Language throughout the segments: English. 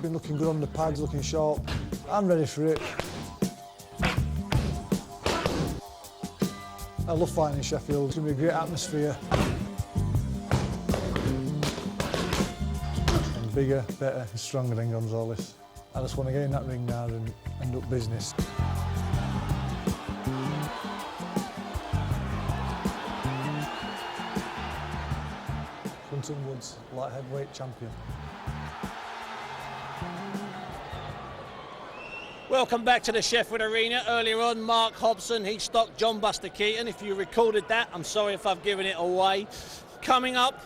been looking good on the pads, looking sharp. I'm ready for it. I love fighting in Sheffield. It's going to be a great atmosphere. I'm bigger, better and stronger than Gonzalez. I just want to get in that ring now and end up business. Clinton Woods, light heavyweight champion. Welcome back to the Sheffield Arena. Earlier on, Mark Hobson, he stopped John Buster Keaton. If you recorded that, I'm sorry if I've given it away. Coming up,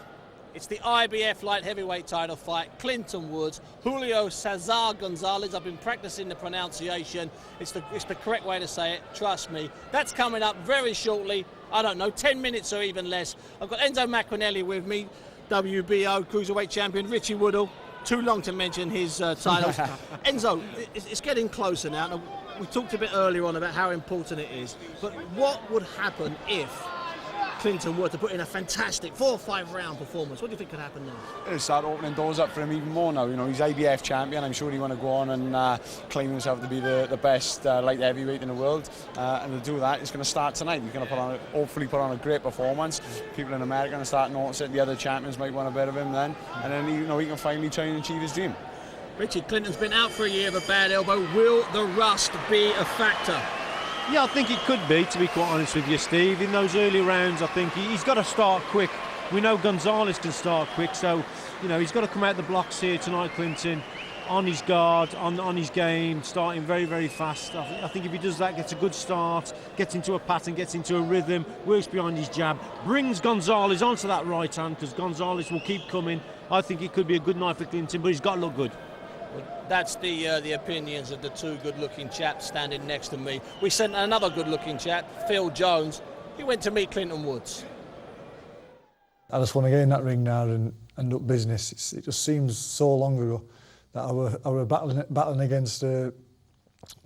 it's the IBF light heavyweight title fight. Clinton Woods, Julio Cesar Gonzalez. I've been practicing the pronunciation. It's the correct way to say it, trust me. That's coming up very shortly. I don't know, 10 minutes or even less. I've got Enzo Macquinelli with me, WBO Cruiserweight Champion, Richie Woodall. Too long to mention his titles. Enzo, it's getting closer now. Now. We talked a bit earlier on about how important it is, but what would happen if Clinton were to put in a fantastic 4 or 5 round performance? What do you think could happen now? It'll start opening doors up for him even more now. You know, he's IBF champion. I'm sure he want to go on and claim himself to be the best light heavyweight in the world. And to do that, it's going to start tonight. He's going to hopefully put on a great performance. People in America are going to start noticing. The other champions might want a bit of him then. And then he can finally try and achieve his dream. Richard, Clinton's been out for a year with a bad elbow. Will the rust be a factor? Yeah, I think it could be, to be quite honest with you, Steve. In those early rounds, I think he's got to start quick. We know Gonzalez can start quick, so, you know, he's got to come out the blocks here tonight, Clinton, on his guard, on his game, starting very, very fast. I think if he does that, gets a good start, gets into a pattern, gets into a rhythm, works behind his jab, brings Gonzalez onto that right hand, because Gonzalez will keep coming. I think it could be a good night for Clinton, but he's got to look good. That's the opinions of the two good-looking chaps standing next to me. We sent another good-looking chap, Phil Jones. He went to meet Clinton Woods. I just want to get in that ring now and end up business. It just seems so long ago that I were battling against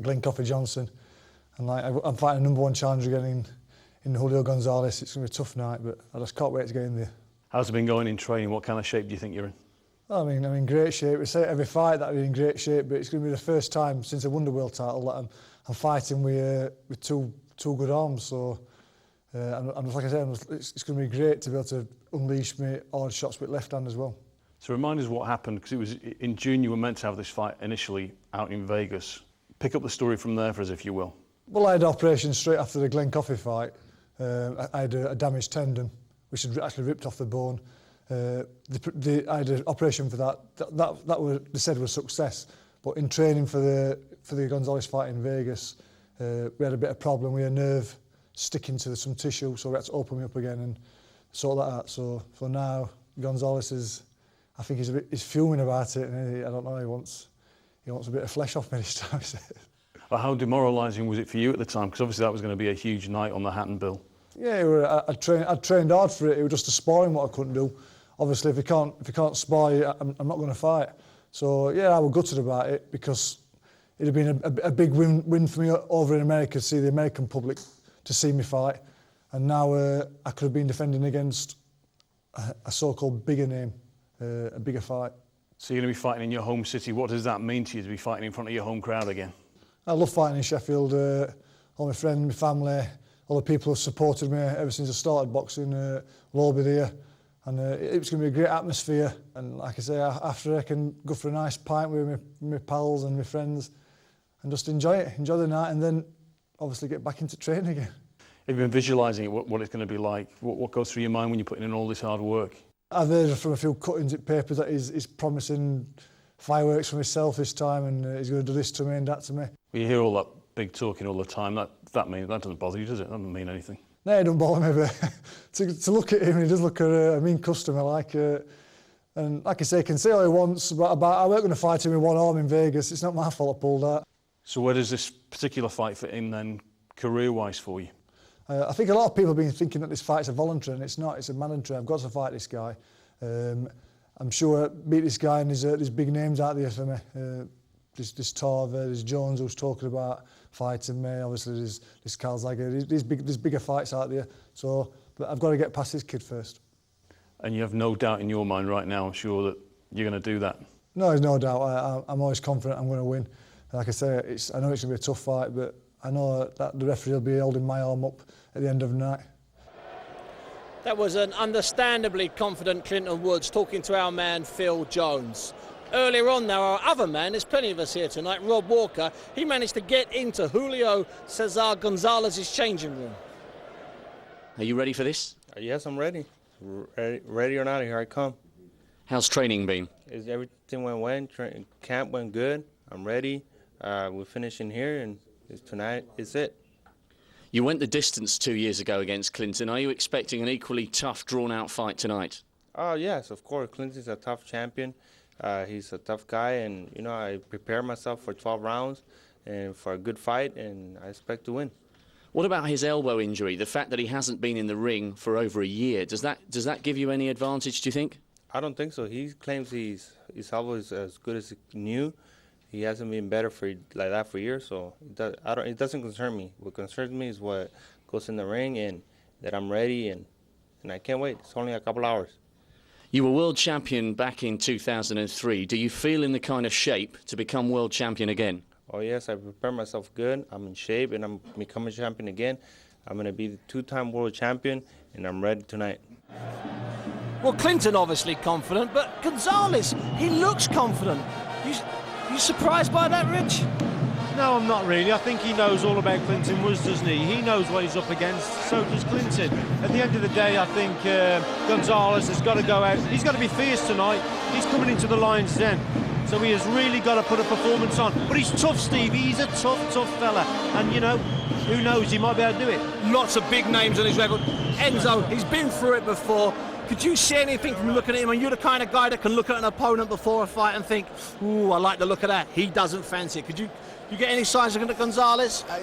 Glenn Coffey Johnson, and like I'm fighting a #1 challenger again in Julio Gonzalez. It's going to be a tough night, but I just can't wait to get in there. How's it been going in training? What kind of shape do you think you're in? I'm in great shape. We say every fight that I'm in great shape, but it's going to be the first time since I won the world title that I'm fighting with two good arms. So, and like I said, it's going to be great to be able to unleash my hard shots with left hand as well. So remind us what happened, because it was in June you were meant to have this fight initially out in Vegas. Pick up the story from there for us, if you will. Well, I had an operation straight after the Glenn Coffey fight. I had a damaged tendon, which had actually ripped off the bone. I had an operation for that. That was, they said, was a success. But in training for the Gonzalez fight in Vegas, we had a bit of problem. We had a nerve sticking to some tissue, so we had to open me up again and sort that out. So for now, Gonzalez I think he's fuming about it, and I don't know. He wants a bit of flesh off me this time. Well, how demoralising was it for you at the time? Because obviously that was going to be a huge night on the Hatton bill. Yeah, I'd trained hard for it. It was just a sparring what I couldn't do. Obviously, if you can't spar, I'm not going to fight. So yeah, I was gutted about it because it'd have been a big win for me over in America to see the American public to see me fight, and now I could have been defending against a so-called bigger name, a bigger fight. So you're going to be fighting in your home city. What does that mean to you to be fighting in front of your home crowd again? I love fighting in Sheffield. All my friends, my family, all the people who've supported me ever since I started boxing will all be there. And it's going to be a great atmosphere. And like I say, after I can go for a nice pint with my pals and my friends and just enjoy the night, and then obviously get back into training again. Have you been visualising what it's going to be like? What goes through your mind when you're putting in all this hard work? I've heard from a few cuttings at papers that he's promising fireworks for myself this time, and he's going to do this to me and that to me. Well, you hear all that big talking all the time. That doesn't bother you, does it? That doesn't mean anything. No, it don't bother me, but to look at him, he does look a mean customer, and like I say, he can say all he wants about I weren't going to fight him with one arm in Vegas. It's not my fault I pulled that. So where does this particular fight fit in then, career-wise for you? I think a lot of people have been thinking that this fight's a voluntary, and it's not. It's a mandatory. I've got to fight this guy. I'm sure I beat this guy, and there's big names out there for me. There's Tarver, there's Jones who's talking about fighting me. Obviously, there's Carl Zagger. There's bigger fights out there. So, but I've got to get past this kid first. And you have no doubt in your mind right now, I'm sure, that you're going to do that. No, there's no doubt. I'm always confident I'm going to win. Like I say, I know it's going to be a tough fight, but I know that the referee will be holding my arm up at the end of the night. That was an understandably confident Clinton Woods talking to our man Phil Jones. Earlier on now, our other man, there's plenty of us here tonight, Rob Walker, he managed to get into Julio Cesar Gonzalez's changing room. Are you ready for this? Yes, I'm ready. Ready or not, here I come. How's training been? Everything went well. Camp went good. I'm ready. We're finishing here, and tonight is it. You went the distance 2 years ago against Clinton. Are you expecting an equally tough, drawn-out fight tonight? Oh, yes, of course. Clinton's a tough champion. He's a tough guy, and, I prepare myself for 12 rounds and for a good fight, and I expect to win. What about his elbow injury, the fact that he hasn't been in the ring for over a year? Does that give you any advantage, do you think? I don't think so. He claims his elbow is as good as new. He hasn't been better like that for years, so it doesn't concern me. What concerns me is what goes in the ring and that I'm ready, and I can't wait. It's only a couple hours. You were world champion back in 2003. Do you feel in the kind of shape to become world champion again? Oh, yes, I prepare myself good. I'm in shape, and I'm becoming champion again. I'm going to be the two-time world champion, and I'm ready tonight. Well, Clinton obviously confident, but Gonzalez, he looks confident. You surprised by that, Rich? No, I'm not really. I think he knows all about Clinton Woods, doesn't he? He knows what he's up against, so does Clinton. At the end of the day, I think Gonzalez has got to go out. He's got to be fierce tonight. He's coming into the Lion's Den, so he has really got to put a performance on. But he's tough, Stevie. He's a tough fella. And, who knows, he might be able to do it. Lots of big names on his record. Enzo, he's been through it before. Could you see anything from looking at him? And you're the kind of guy that can look at an opponent before a fight and think, ooh, I like the look of that. He doesn't fancy it. Could you get any signs looking at Gonzalez? I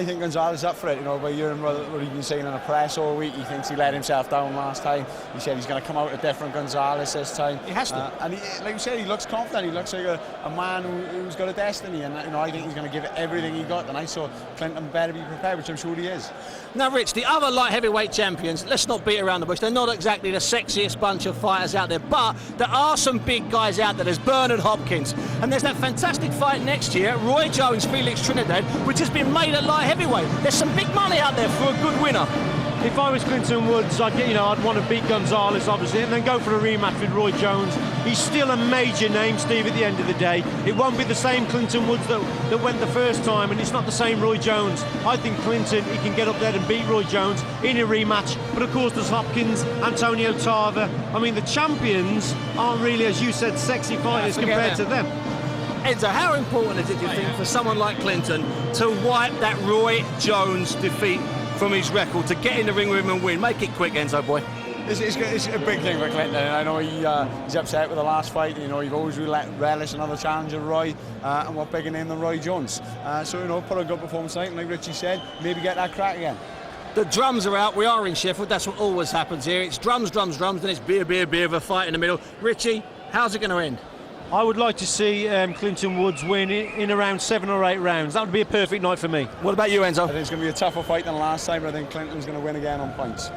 think Gonzalez is up for it, by hearing what he's been saying in the press all week. He thinks he let himself down last time. He said he's going to come out a different Gonzalez this time. He has to. And like you said, he looks confident. He looks like a man who's got a destiny. And I think he's going to give it everything he got. And I saw Clinton better be prepared, which I'm sure he is. Now, Rich, the other light heavyweight champions, let's not beat around the bush. They're not exactly the sexiest bunch of fighters out there, but there are some big guys out there. There's Bernard Hopkins, and there's that fantastic fight next year, Roy Jones, Felix Trinidad, which has been made at light heavyweight. There's some big money out there for a good winner. If I was Clinton Woods, I'd want to beat Gonzalez, obviously, and then go for a rematch with Roy Jones. He's still a major name, Steve, at the end of the day. It won't be the same Clinton Woods that went the first time, and it's not the same Roy Jones. I think Clinton, he can get up there and beat Roy Jones in a rematch. But, of course, there's Hopkins, Antonio Tarver. I mean, the champions aren't really, as you said, sexy fighters compared to them. Enzo, how important is it, do you think, for someone like Clinton to wipe that Roy Jones defeat from his record, to get in the ring with him and win? Make it quick, Enzo boy. It's a big thing for Clinton, and I know he's upset with the last fight. You've always relished another challenge of Roy, and what bigger name than Roy Jones. So put a good performance tonight, and like Richie said, maybe get that crack again. The drums are out. We are in Sheffield. That's what always happens here. It's drums, drums, drums, then it's beer, beer, beer, with a fight in the middle. Richie, how's it going to end? I would like to see Clinton Woods win in around 7 or 8 rounds. That would be a perfect night for me. What about you, Enzo? I think it's going to be a tougher fight than last time, but I think Clinton's going to win again on points.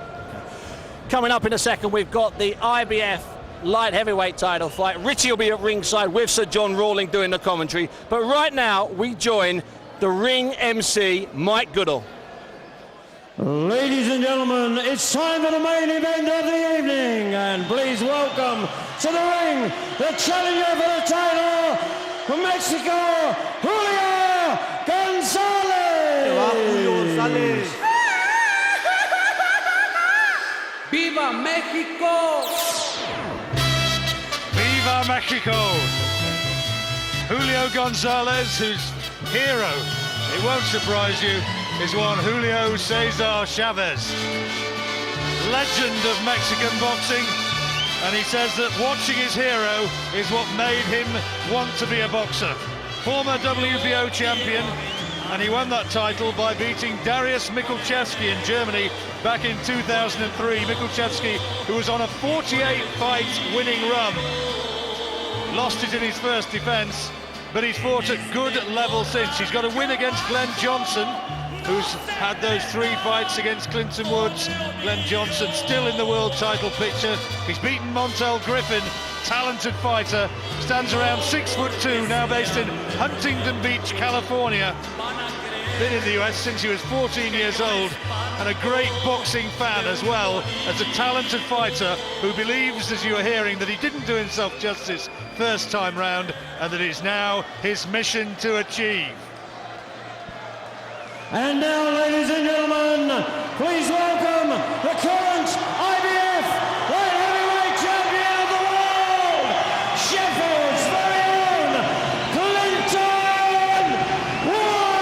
Coming up in a second, we've got the IBF light heavyweight title fight. Richie will be at ringside with Sir John Rawling doing the commentary. But right now, we join the ring MC, Mike Goodall. Ladies and gentlemen, it's time for the main event of the evening, and please welcome to the ring the challenger for the title from Mexico, Julio Gonzalez. Julio Gonzalez. Viva Mexico! Viva Mexico! Julio Gonzalez, whose hero, it won't surprise you, is one Julio Cesar Chavez, legend of Mexican boxing, and he says that watching his hero is what made him want to be a boxer. Former WBO champion, and he won that title by beating Darius Michalczewski in Germany back in 2003. Michalczewski, who was on a 48-fight winning run, lost it in his first defence, but he's fought at good level since. He's got a win against Glenn Johnson, who's had those 3 fights against Clinton Woods. Glenn Johnson still in the world title picture. He's beaten Montel Griffin, talented fighter, stands around 6'2", now based in Huntington Beach, California. Been in the US since he was 14 years old, and a great boxing fan as well as a talented fighter who believes, as you are hearing, that he didn't do himself justice first time round and that it's now his mission to achieve. And now, ladies and gentlemen, please welcome the current IBF light heavyweight champion of the world, Sheffield's very own Clinton Woods.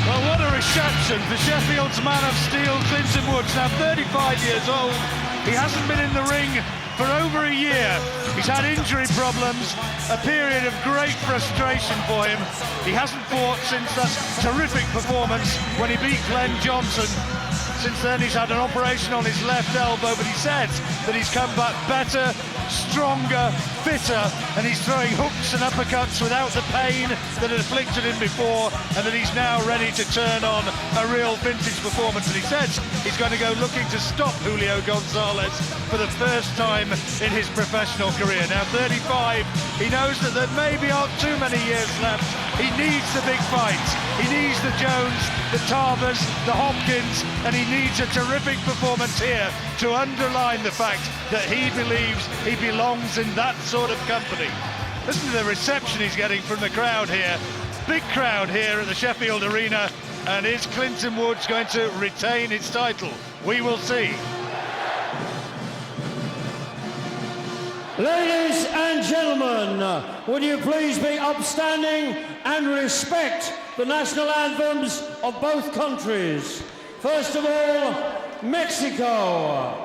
Well, what a reception for Sheffield's man of steel, Clinton Woods, now 35 years old. He hasn't been in the ring for over a year. He's had injury problems, a period of great frustration for him. He hasn't fought since that terrific performance when he beat Glenn Johnson. Since then he's had an operation on his left elbow, but he says that he's come back better, stronger, fitter, and he's throwing hooks and uppercuts without the pain that had afflicted him before, and that he's now ready to turn on a real vintage performance. And he says he's going to go looking to stop Julio Gonzalez for the first time in his professional career. Now 35, he knows that there maybe aren't too many years left. He needs the big fights. He needs the Jones, the Tarbers, the Hopkins, and he needs a terrific performance here to underline the fact that he believes he belongs in that sort of company. Listen to the reception he's getting from the crowd here. Big crowd here at the Sheffield Arena. And is Clinton Woods going to retain his title? We will see. Ladies and gentlemen, would you please be upstanding and respect the national anthems of both countries? First of all, Mexico.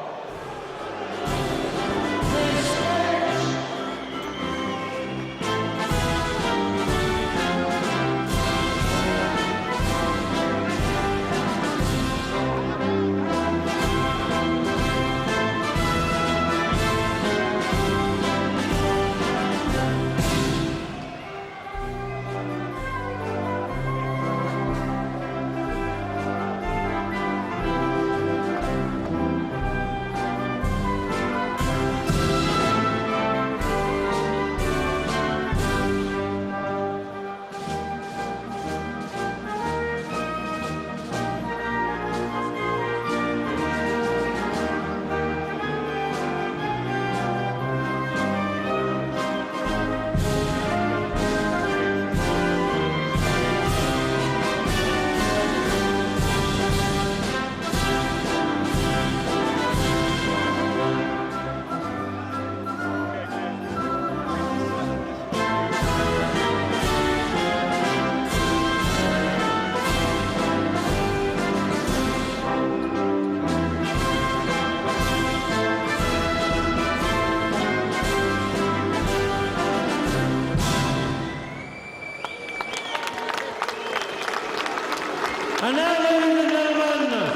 And now, ladies and gentlemen,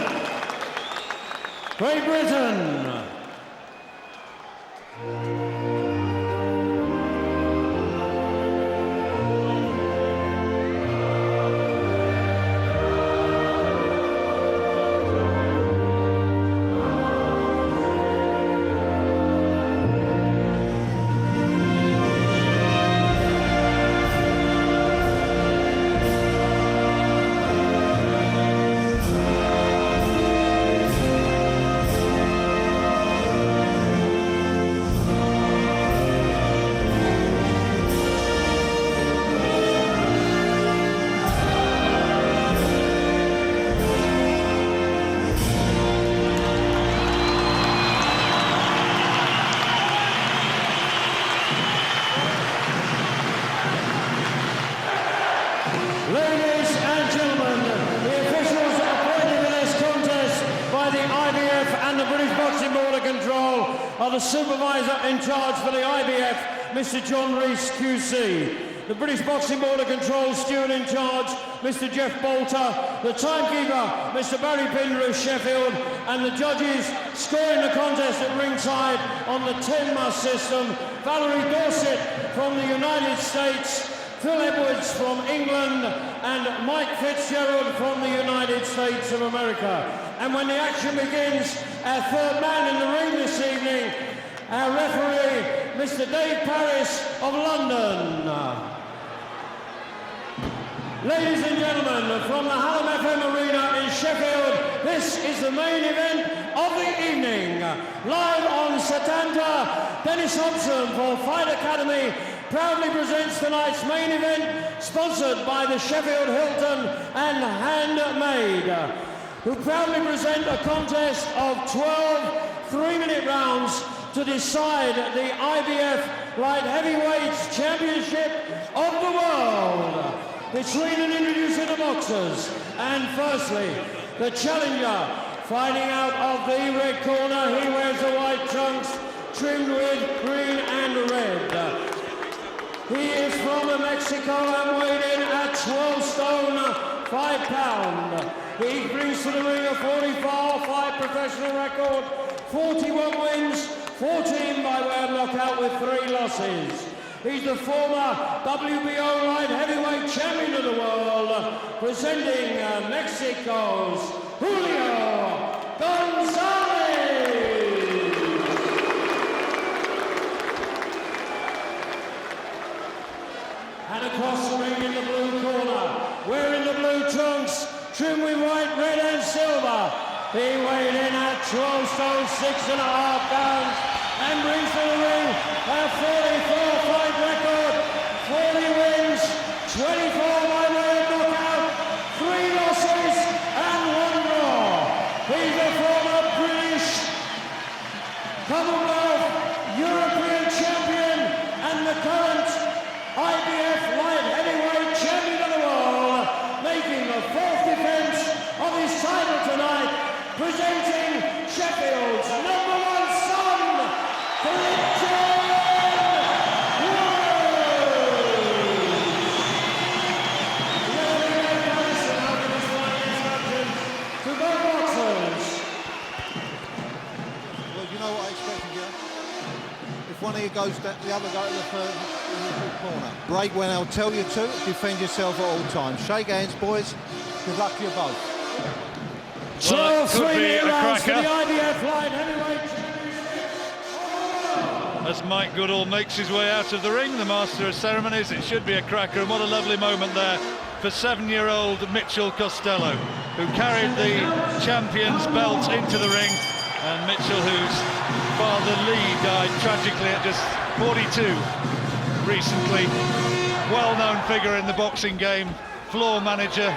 Great Britain. Ladies and gentlemen, the officials appointed for this contest by the IBF and the British Boxing Board of Control are the supervisor in charge for the IBF, Mr. John Rees QC. The British Boxing Board of Control steward in charge, Mr. Jeff Bolter. The timekeeper, Mr. Barry Penrose, Sheffield. And the judges scoring the contest at ringside on the 10-must system, Valerie Dorsett from the United States. Phil Edwards from England, and Mike Fitzgerald from the United States of America. And when the action begins, our third man in the ring this evening, our referee, Mr. Dave Parris of London. Ladies and gentlemen, from the Hallam FM Arena in Sheffield, this is the main event of the evening. Live on Satanta, Dennis Hobson for Fight Academy proudly presents tonight's main event, sponsored by the Sheffield Hilton and Handmade, who proudly present a contest of 12 3-minute rounds to decide the IBF Light Heavyweights Championship of the World between and introducing the boxers. And firstly, the challenger fighting out of the red corner. He wears the white trunks trimmed with green and red. He is from Mexico and weighed in at 12 stone 5 pound. He brings to the ring a 44-fight professional record, 41 wins, 14 by way of knockout with 3 losses. He's the former WBO light heavyweight champion of the world, presenting Mexico's Julio Gonzalez. And across the ring in the blue corner, wearing the blue trunks, trimmed with white, red and silver. He weighed in at 12 stone 6.5 pounds and brings to the ring a 44-fight record, 40 wins, 24 by way of knockout, 3 losses and 1 draw. He's a former British, Commonwealth, European champion and the current IBF light heavyweight champion of the world, making the 4th defense of his title tonight, presenting Sheffield's #1 son, Fitzgerald. To both boxers. Well, you know what I expect of you? If one of you goes down, the other go to the third corner. Break when I'll tell you to. Defend yourself at all times. Shake hands, boys. Good luck to you both. Well, it could be a cracker. As Mike Goodall makes his way out of the ring, the master of ceremonies, it should be a cracker. And what a lovely moment there for 7-year-old Mitchell Costello, who carried the champion's belt into the ring. And Mitchell, whose father Lee died tragically at just 42 recently. Well-known figure in the boxing game, floor manager,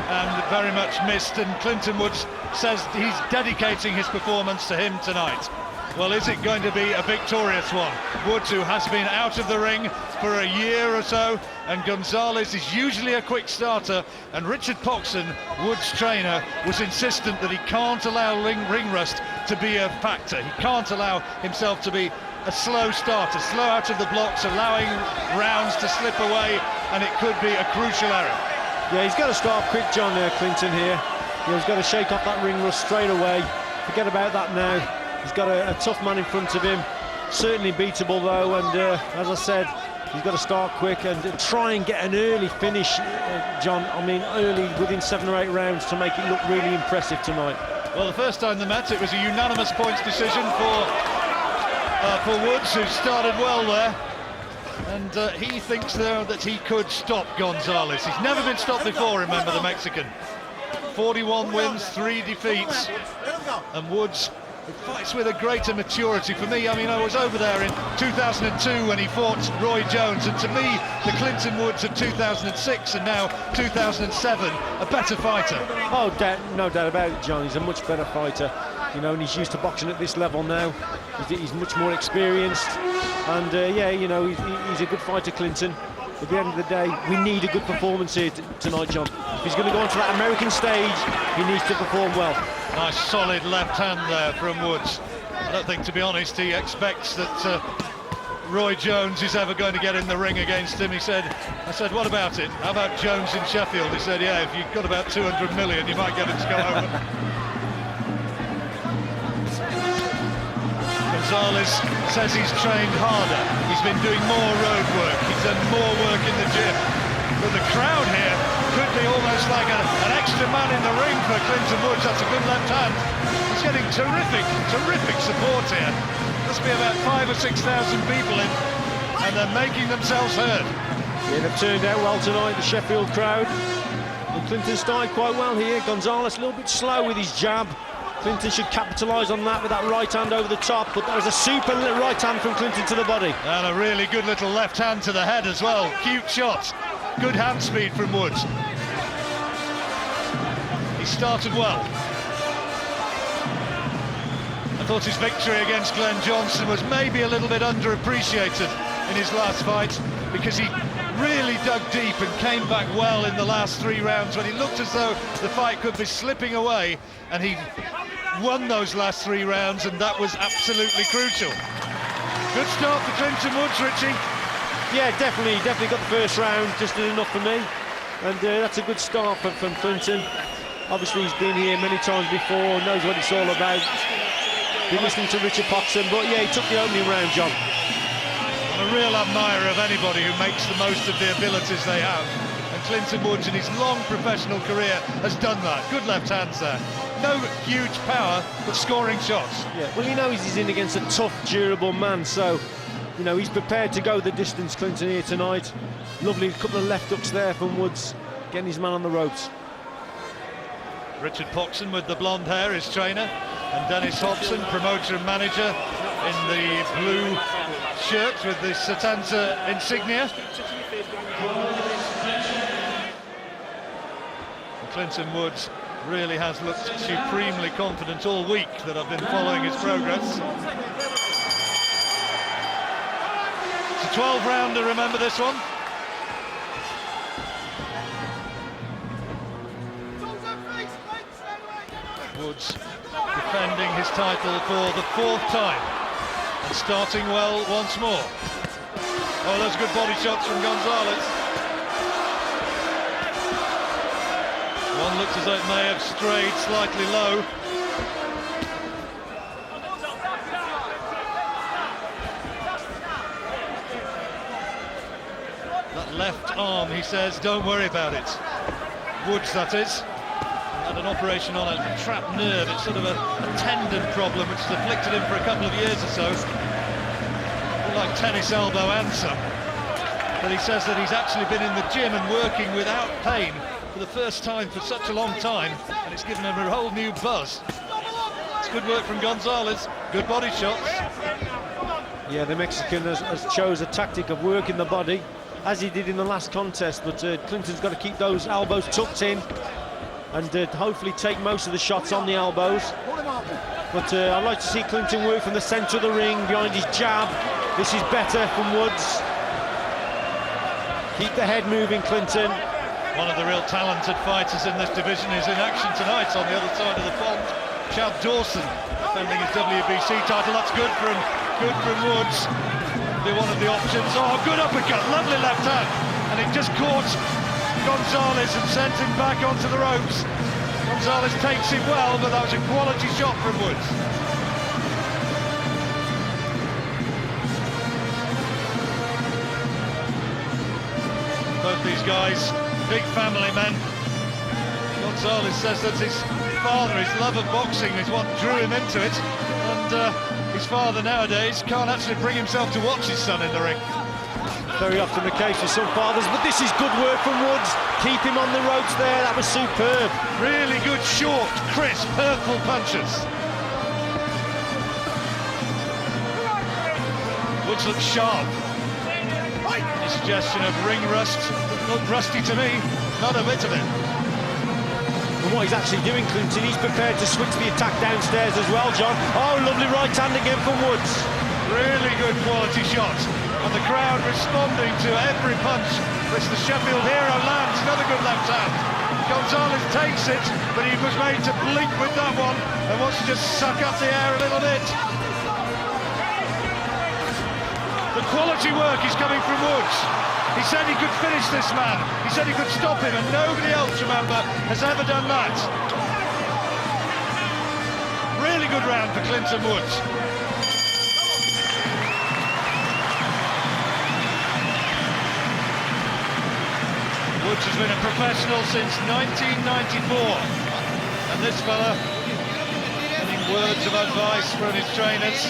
and very much missed. And Clinton Woods says he's dedicating his performance to him tonight. Well, is it going to be a victorious one? Woods, who has been out of the ring for a year or so, and Gonzalez is usually a quick starter, and Richard Poxon, Woods' trainer, was insistent that he can't allow ring rust to be a factor. He can't allow himself to be a slow starter, slow out of the blocks, allowing rounds to slip away, and it could be a crucial error. Yeah, he's got to start quick, John Clinton here. He's got to shake off that ring rust straight away. Forget about that now. He's got a tough man in front of him. Certainly beatable though, and as I said, he's got to start quick and try and get an early finish, John. I mean, early, within 7 or 8 rounds, to make it look really impressive tonight. Well, the first time they met, it was a unanimous points decision for Woods, who started well there. And he thinks there that he could stop Gonzalez. He's never been stopped before, remember, the Mexican. 41 wins, 3 defeats. And Woods fights with a greater maturity. For me, I mean, I was over there in 2002 when he fought Roy Jones, and to me, the Clinton Woods of 2006 and now 2007, a better fighter. Oh, no doubt about it, John. He's a much better fighter, you know, and he's used to boxing at this level now. He's much more experienced, and yeah, you know, he's a good fighter, Clinton. At the end of the day, we need a good performance here tonight, John. If he's going to go onto that American stage, he needs to perform well. Nice solid left hand there from Woods. I don't think, to be honest, he expects that Roy Jones is ever going to get in the ring against him. I said, what about it? How about Jones in Sheffield? He said, yeah, if you've got about 200 million, you might get him to go over. Gonzalez says he's trained harder. He's been doing more road work. He's done more work in the gym. But the crowd here could be almost like an extra man in the ring for Clinton Woods. That's a good left hand. He's getting terrific support here. Must be about 5,000 or 6,000 people in, and they're making themselves heard. Yeah, they've turned out well tonight, the Sheffield crowd. And Clinton started quite well here. Gonzalez a little bit slow with his jab. Clinton should capitalise on that with that right hand over the top, but that was a super right hand from Clinton to the body. And a really good little left hand to the head as well. Cute shot. Good hand speed from Woods. He started well. I thought his victory against Glenn Johnson was maybe a little bit underappreciated in his last fight, because he really dug deep and came back well in the last 3 rounds when he looked as though the fight could be slipping away, and he won those last 3 rounds, and that was absolutely crucial. Good start for Clinton Woods, Richie. Yeah, definitely got the first round, just did enough for me, and that's a good start from Clinton. Obviously he's been here many times before, knows what it's all about. Been listening to Richard Poxon, but yeah, he took the opening round, John. I'm a real admirer of anybody who makes the most of the abilities they have, and Clinton Woods in his long professional career has done that. Good left hands there. No huge power, but scoring shots. Yeah, well, he knows he's in against a tough, durable man, so you know he's prepared to go the distance, Clinton, here tonight. Lovely couple of left hooks there from Woods, getting his man on the ropes. Richard Poxon with the blonde hair, his trainer, and Dennis Hobson, promoter and manager, in the blue shirt with the Satanza insignia. And Clinton Woods really has looked supremely confident all week that I've been following his progress. It's a 12-rounder, remember this one? Woods defending his title for the 4th time and starting well once more. Oh, those good body shots from Gonzalez. One looks as though it may have strayed slightly low. That left arm, he says, don't worry about it. Woods, that is. Had an operation on a trapped nerve. It's sort of a tendon problem which has afflicted him for a couple of years or so. Like tennis elbow and some. But he says that he's actually been in the gym and working without pain for the first time for such a long time, and it's given him a whole new buzz. It's good work from Gonzalez. Good body shots. Yeah, the Mexican has chose a tactic of working the body, as he did in the last contest, but Clinton's got to keep those elbows tucked in and hopefully take most of the shots on the elbows. But I'd like to see Clinton work from the centre of the ring, behind his jab. This is better from Woods. Keep the head moving, Clinton. One of the real talented fighters in this division is in action tonight on the other side of the pond. Chad Dorsett defending his WBC title. That's good from Woods. Be one of the options. Oh, good uppercut, lovely left hand, and it just caught Gonzalez and sent him back onto the ropes. Gonzalez takes it well, but that was a quality shot from Woods. Both these guys, big family men. Gonzalez says that his father, his love of boxing is what drew him into it, and his father nowadays can't actually bring himself to watch his son in the ring. Very often the case with some fathers, but this is good work from Woods. Keep him on the ropes there, that was superb. Really good, short, crisp, purple punches. Woods looks sharp. Any suggestion of ring rust? Looked rusty to me, not a bit of it. And what he's actually doing, Clinton, he's prepared to switch the attack downstairs as well, John. Oh, lovely right hand again from Woods. Really good quality shot. And the crowd responding to every punch which the Sheffield hero lands. Another good left hand. Gonzalez takes it, but he was made to blink with that one and wants to just suck up the air a little bit. The quality work is coming from Woods. He said he could finish this man. He said he could stop him, and nobody else, remember, has ever done that. Really good round for Clinton Woods. Woods has been a professional since 1994, and this fella getting words of advice from his trainers,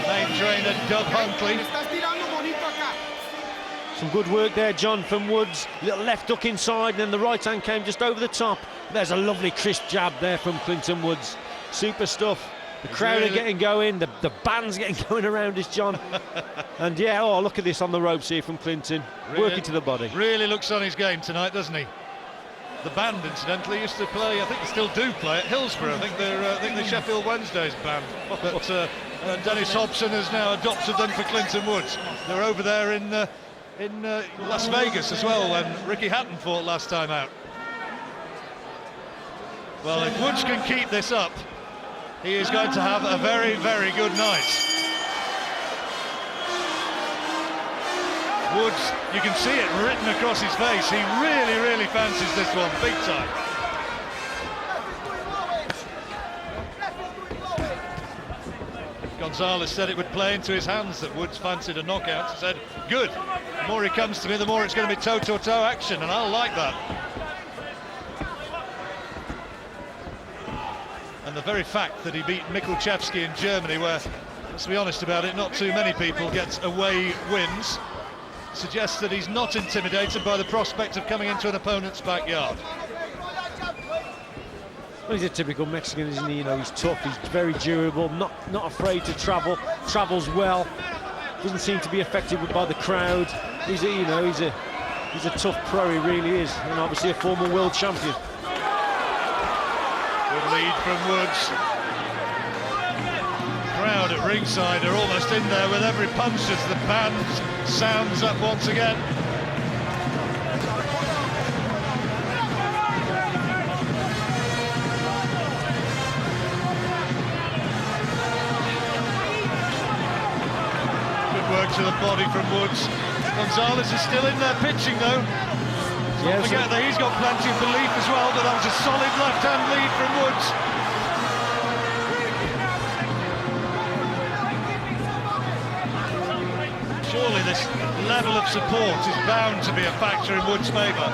main trainer Doug Huntley. Some good work there, John, from Woods. Little left hook inside, and then the right hand came just over the top. There's a lovely crisp jab there from Clinton Woods. Super stuff. The crowd are getting going, the band's getting going around us, John. And yeah, oh, look at this on the ropes here from Clinton, working to the body. Really looks on his game tonight, doesn't he? The band, incidentally, used to play, I think they still do play at Hillsborough. I think they're Sheffield Wednesday's band. But Dennis Hobson has now adopted them for Clinton Woods. They're over there in Las Vegas as well when Ricky Hatton fought last time out. Well, if Woods can keep this up, he is going to have a very, very good night. Woods, you can see it written across his face. He really, really fancies this one, big time. Gonzalez said it would play into his hands that Woods fancied a knockout. He said, good, the more he comes to me, the more it's going to be toe-to-toe action, and I like that. And the very fact that he beat Mikuchevsky in Germany, where, let's be honest about it, not too many people get away wins, suggests that he's not intimidated by the prospect of coming into an opponent's backyard. Well, he's a typical Mexican, isn't he? You know, he's tough, he's very durable, not afraid to travel, travels well, doesn't seem to be affected by the crowd. He's a tough pro, he really is, and obviously a former world champion. Good lead from Woods. Crowd at ringside are almost in there with every punch as the band sounds up once again. Good work to the body from Woods. Gonzalez is still in there pitching though. Don't forget that he's got plenty of belief as well, but that was a solid left-hand lead from Woods. Surely this level of support is bound to be a factor in Woods' favour.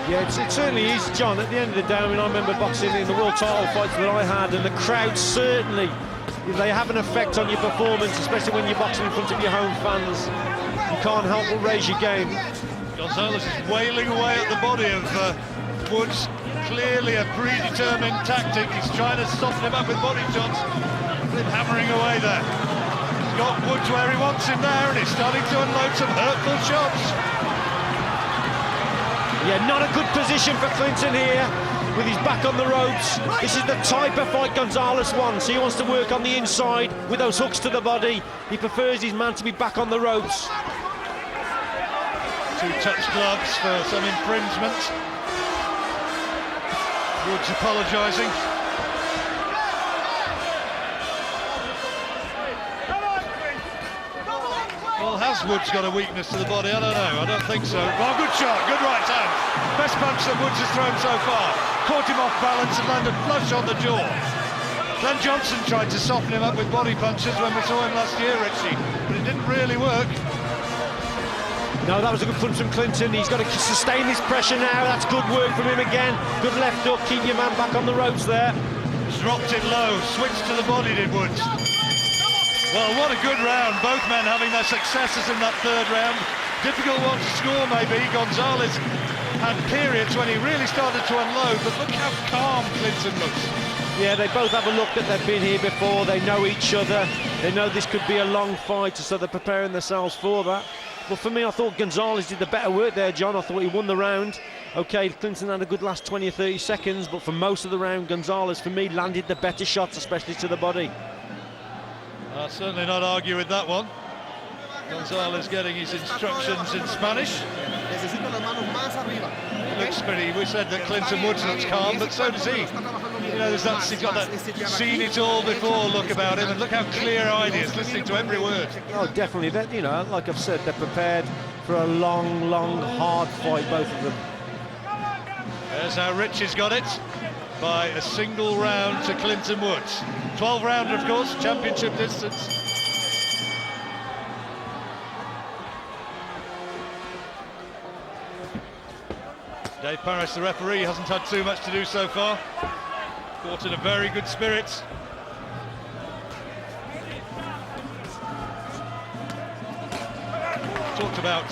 Yeah, it certainly is, John. At the end of the day, I mean, I remember boxing in the world title fights that I had, and the crowd certainly, they have an effect on your performance, especially when you're boxing in front of your home fans. You can't help but raise your game. Gonzalez is wailing away at the body of Woods. Clearly a predetermined tactic. He's trying to soften him up with body shots. Been hammering away there. He's got Woods where he wants him there, and he's starting to unload some hurtful shots. Yeah, not a good position for Clinton here, with his back on the ropes. This is the type of fight Gonzalez wants. He wants to work on the inside with those hooks to the body. He prefers his man to be back on the ropes. 2 touch gloves for some infringement. Woods apologising. Well, has Woods got a weakness to the body? I don't know. I don't think so. Well, good shot, good right hand. Best punch that Woods has thrown so far. Caught him off balance and landed flush on the jaw. Glenn Johnson tried to soften him up with body punches when we saw him last year, Richie, but it didn't really work. No, that was a good punch from Clinton. He's got to sustain this pressure now. That's good work from him again. Good left hook, keep your man back on the ropes there. Dropped it low, switched to the body, did Woods. Well, what a good round. Both men having their successes in that third round. Difficult one to score, maybe. Gonzalez had periods when he really started to unload, but look how calm Clinton looks. Yeah, they both have a look that they've been here before. They know each other. They know this could be a long fight, so they're preparing themselves for that. But for me, I thought Gonzalez did the better work there, John. I thought he won the round. OK, Clinton had a good last 20 or 30 seconds, but for most of the round, Gonzalez, for me, landed the better shots, especially to the body. I'll certainly not argue with that one. Gonzalez getting his instructions in Spanish. It looks pretty. We said that Clinton Woods looks calm, but so does he. You know, he's got that seen it all before look about him, and look how clear-eyed he is, listening to every word. Oh, definitely. That, you know, like I've said, they're prepared for a long, hard fight, both of them. There's how Rich has got it by a single round to Clinton Woods. 12-rounder, of course, championship distance. Dave Parris, the referee, hasn't had too much to do so far. Caught in a very good spirit. Talked about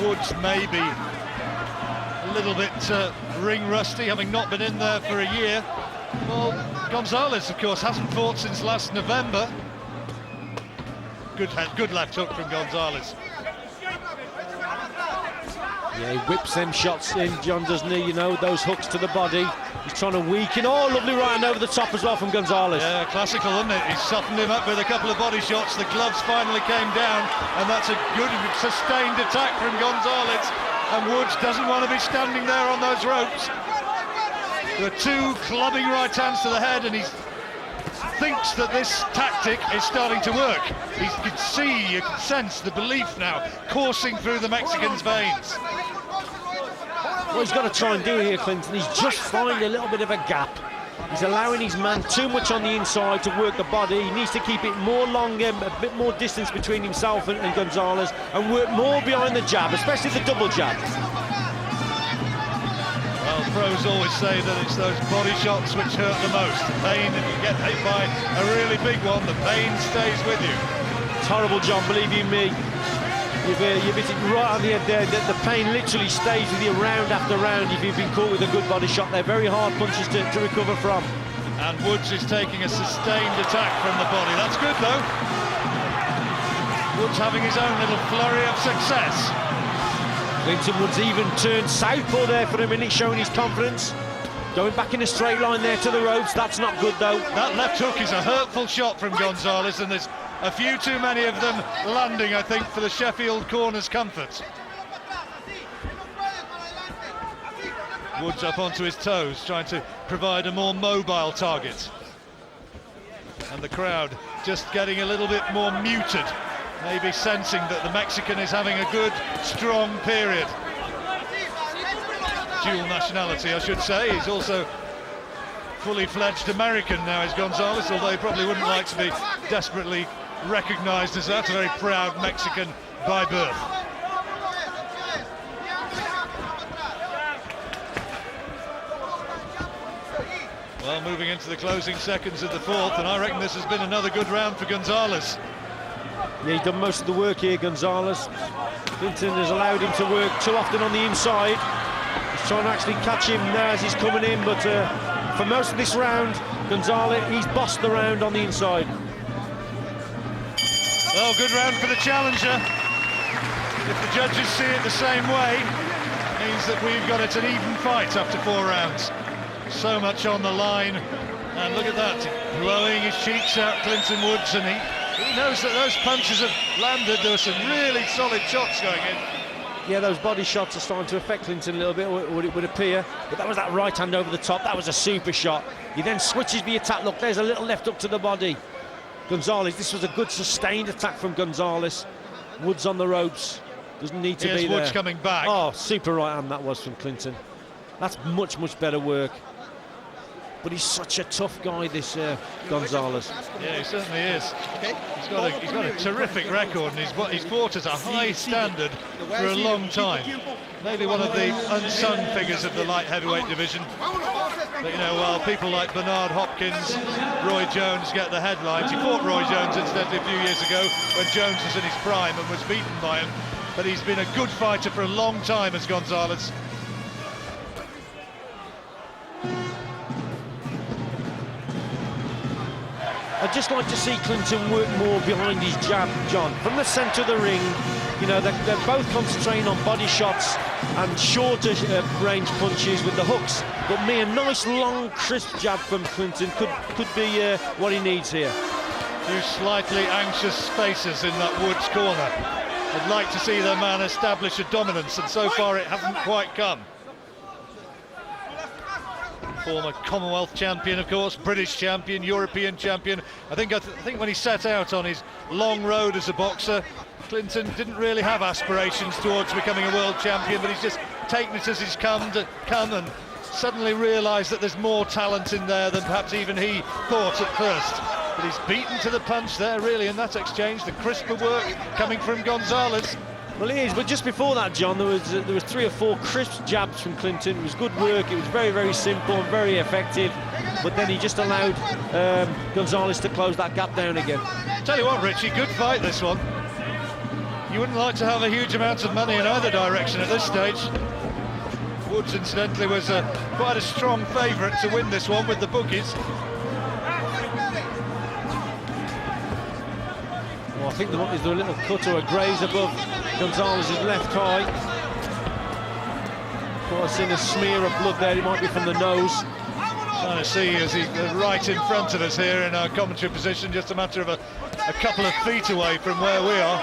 Woods maybe a little bit ring rusty, having not been in there for a year. Well, Gonzalez, of course, hasn't fought since last November. Good left hook from Gonzalez. Yeah, he whips them shots in, John, doesn't he? You know, those hooks to the body. He's trying to weaken. Oh, lovely right hand over the top as well from Gonzalez. Yeah, classical, isn't it? He's softened him up with a couple of body shots. The gloves finally came down, and that's a good, sustained attack from Gonzalez. And Woods doesn't want to be standing there on those ropes. There are two clubbing right hands to the head, and he thinks that this tactic is starting to work. You can see, you can sense the belief now coursing through the Mexican's veins. What he's got to try and do here, Clinton, he's just find a little bit of a gap. He's allowing his man too much on the inside to work the body. He needs to keep it more long, a bit more distance between himself and Gonzalez, and work more behind the jab, especially the double jab. Well, pros always say that it's those body shots which hurt the most. The pain, if you get hit by a really big one, the pain stays with you. It's horrible, John, believe you me. You've hit it right on the head there. The pain literally stays with you round after round if you've been caught with a good body shot. They're very hard punches to recover from. And Woods is taking a sustained attack from the body. That's good, though. Woods having his own little flurry of success. Clinton Woods even turned southpaw there for a minute, showing his confidence. Going back in a straight line there to the ropes. That's not good, though. That left hook is a hurtful shot from Gonzalez, and there's a few too many of them landing, I think, for the Sheffield corner's comfort. Woods up onto his toes, trying to provide a more mobile target. And the crowd just getting a little bit more muted, maybe sensing that the Mexican is having a good, strong period. Dual nationality, I should say. He's also fully fledged American now, is Gonzalez, although he probably wouldn't like to be desperately recognised as that. A very proud Mexican by birth. Well, moving into the closing seconds of the fourth, and I reckon this has been another good round for Gonzalez. Yeah, he's done most of the work here, Gonzalez. Clinton has allowed him to work too often on the inside. He's trying to actually catch him now as he's coming in, but for most of this round, Gonzalez, he's bossed the round on the inside. Well, good round for the challenger. If the judges see it the same way, it means that we've got it an even fight after 4 rounds. So much on the line, and look at that, blowing his cheeks out, Clinton Woods, and he knows that those punches have landed. There were some really solid shots going in. Yeah, those body shots are starting to affect Clinton a little bit, it would appear. But that was that right hand over the top. That was a super shot. He then switches the attack. Look, there's a little left up to the body. Gonzalez, this was a good sustained attack from Gonzalez. Woods on the ropes. Doesn't need to be there. Woods coming back. Oh, super right hand that was from Clinton. That's much, much better work. But he's such a tough guy, this Gonzalez. Yeah, he certainly is. He's got a terrific record, and he's fought at a high standard for a long time. Maybe one of the unsung figures of the light heavyweight division. But, you know, while people like Bernard Hopkins, Roy Jones get the headlines. He fought Roy Jones, incidentally, a few years ago when Jones was in his prime and was beaten by him. But he's been a good fighter for a long time as Gonzalez. I'd just like to see Clinton work more behind his jab, John. From the centre of the ring, you know, they're both concentrating on body shots and shorter range punches with the hooks. But me, a nice, long, crisp jab from Clinton could be what he needs here. Two slightly anxious spaces in that Woods corner. I'd like to see their man establish a dominance, and so far it hasn't quite come. Former Commonwealth champion, of course, British champion, European champion. I think when he set out on his long road as a boxer, Clinton didn't really have aspirations towards becoming a world champion, but he's just taken it as he's come and suddenly realised that there's more talent in there than perhaps even he thought at first. But he's beaten to the punch there, really, in that exchange. The crisper work coming from Gonzalez. Well, it is, but just before that, John, there was 3 or 4 crisp jabs from Clinton. It was good work. It was very, very simple and very effective. But then he just allowed Gonzalez to close that gap down again. Tell you what, Richie, good fight this one. You wouldn't like to have a huge amount of money in either direction at this stage. Woods, incidentally, was quite a strong favourite to win this one with the bookies. Well, I think there is a little cut or a graze above Gonzalez's left eye. Well, I've seen a smear of blood there. It might be from the nose. Trying to see as he's right in front of us here in our commentary position, just a matter of a couple of feet away from where we are.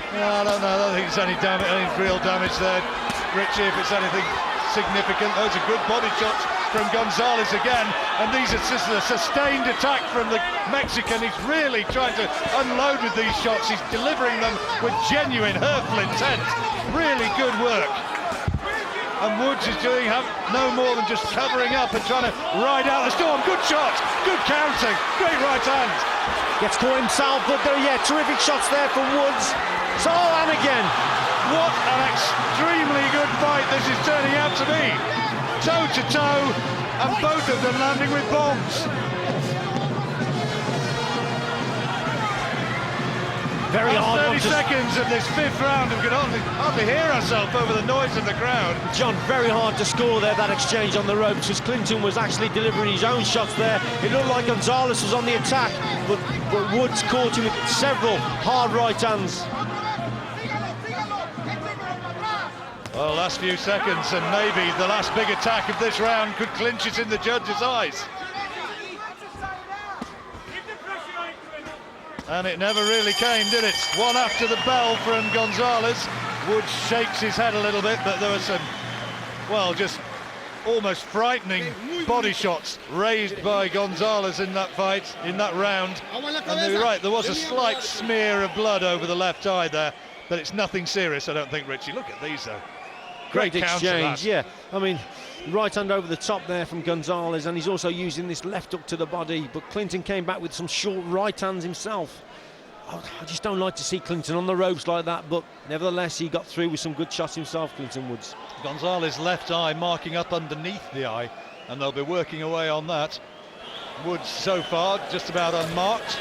I don't know. I don't think it's any real damage there, Richie. If it's anything significant, those are good body shots from Gonzalez again, and these are just a sustained attack from the Mexican. He's really trying to unload with these shots. He's delivering them with genuine hurtful intent. Really good work. And Woods is doing no more than just covering up and trying to ride out the storm. Good shot, good counting, great right hand. Gets caught himself, but terrific shots there from Woods. So, and again. What an extremely good fight this is turning out to be. Toe to toe, and both of them landing with bombs. Very hard 30 seconds of this 5th round, and we can hardly hear ourselves over the noise of the crowd. John, very hard to score there, that exchange on the ropes, because Clinton was actually delivering his own shots there. It looked like Gonzalez was on the attack, but Woods caught him with several hard right hands. Well, last few seconds, and maybe the last big attack of this round could clinch it in the judge's eyes. And it never really came, did it? One after the bell from Gonzalez. Woods shakes his head a little bit, but there were some, well, just almost frightening body shots raised by Gonzalez in that fight, in that round. And you're right, there was a slight smear of blood over the left eye there, but it's nothing serious, I don't think, Richie. Look at these, though. Great exchange, yeah. I mean, right hand over the top there from Gonzalez, and he's also using this left hook to the body, but Clinton came back with some short right hands himself. I just don't like to see Clinton on the ropes like that, but nevertheless, he got through with some good shots himself, Clinton Woods. Gonzalez left eye marking up underneath the eye, and they'll be working away on that. Woods so far just about unmarked.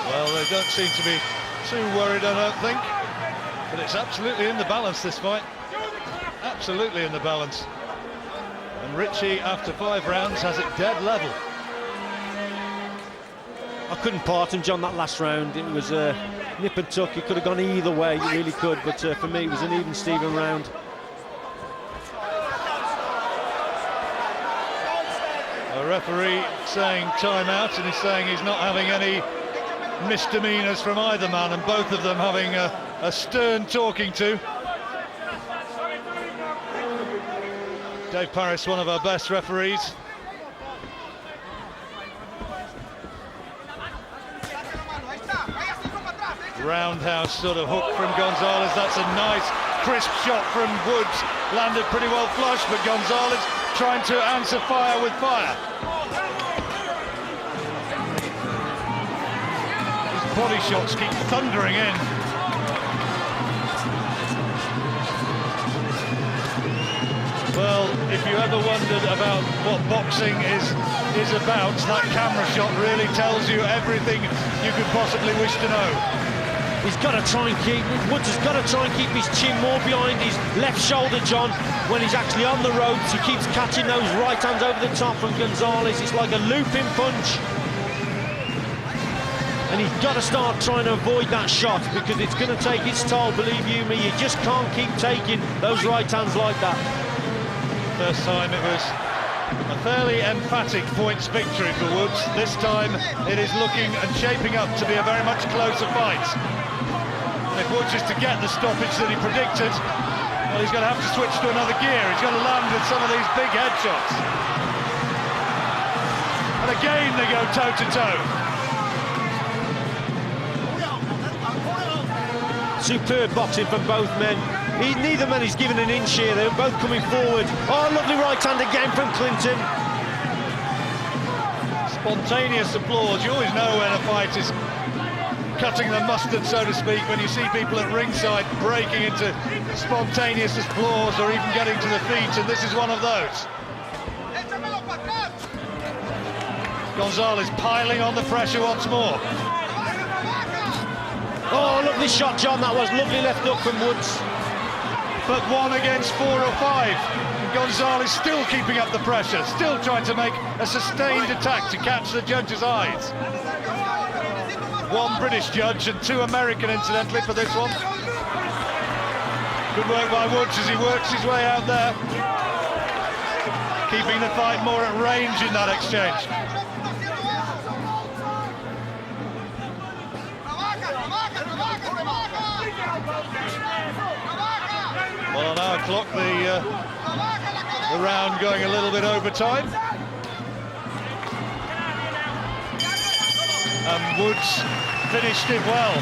Well, they don't seem to be too worried, I don't think. But it's absolutely in the balance, this fight. Absolutely in the balance. And Richie, after 5 rounds, has it dead level. I couldn't part him, John, that last round. It was nip and tuck. It could have gone either way, it really could. But for me, it was an even Steven round. A referee saying time out, and he's saying he's not having any misdemeanors from either man, and both of them having a stern talking to. Dave Parris, one of our best referees. Roundhouse sort of hook from Gonzalez. That's a nice crisp shot from Woods. Landed pretty well flush, but Gonzalez trying to answer fire with fire. His body shots keep thundering in. Well, if you ever wondered about what boxing is about, that camera shot really tells you everything you could possibly wish to know. He's got to try and keep, Woods has got to try and keep his chin more behind his left shoulder, John, when he's actually on the ropes. He keeps catching those right hands over the top from Gonzalez. It's like a looping punch. And he's got to start trying to avoid that shot, because it's going to take its toll, believe you me. You just can't keep taking those right hands like that. First time it was a fairly emphatic points victory for Woods. This time it is looking and shaping up to be a very much closer fight. If Woods is to get the stoppage that he predicted, well, he's going to have to switch to another gear. He's going to land with some of these big headshots. And again they go toe to toe. Superb boxing from both men. Neither man is given an inch here. They're both coming forward. Oh, lovely right hand again from Clinton. Spontaneous applause. You always know when a fight is cutting the mustard, so to speak, when you see people at ringside breaking into spontaneous applause or even getting to the feet, and this is one of those. Gonzalez piling on the pressure once more. Oh, lovely shot, John. That was lovely left hook from Woods. But 1 against 4 or 5. Gonzalez still keeping up the pressure, still trying to make a sustained attack to catch the judge's eyes. 1 British judge and 2 American, incidentally, for this one. Good work by Woods as he works his way out there. Keeping the fight more at range in that exchange. Well, on our clock, the round going a little bit over time. And Woods finished it well.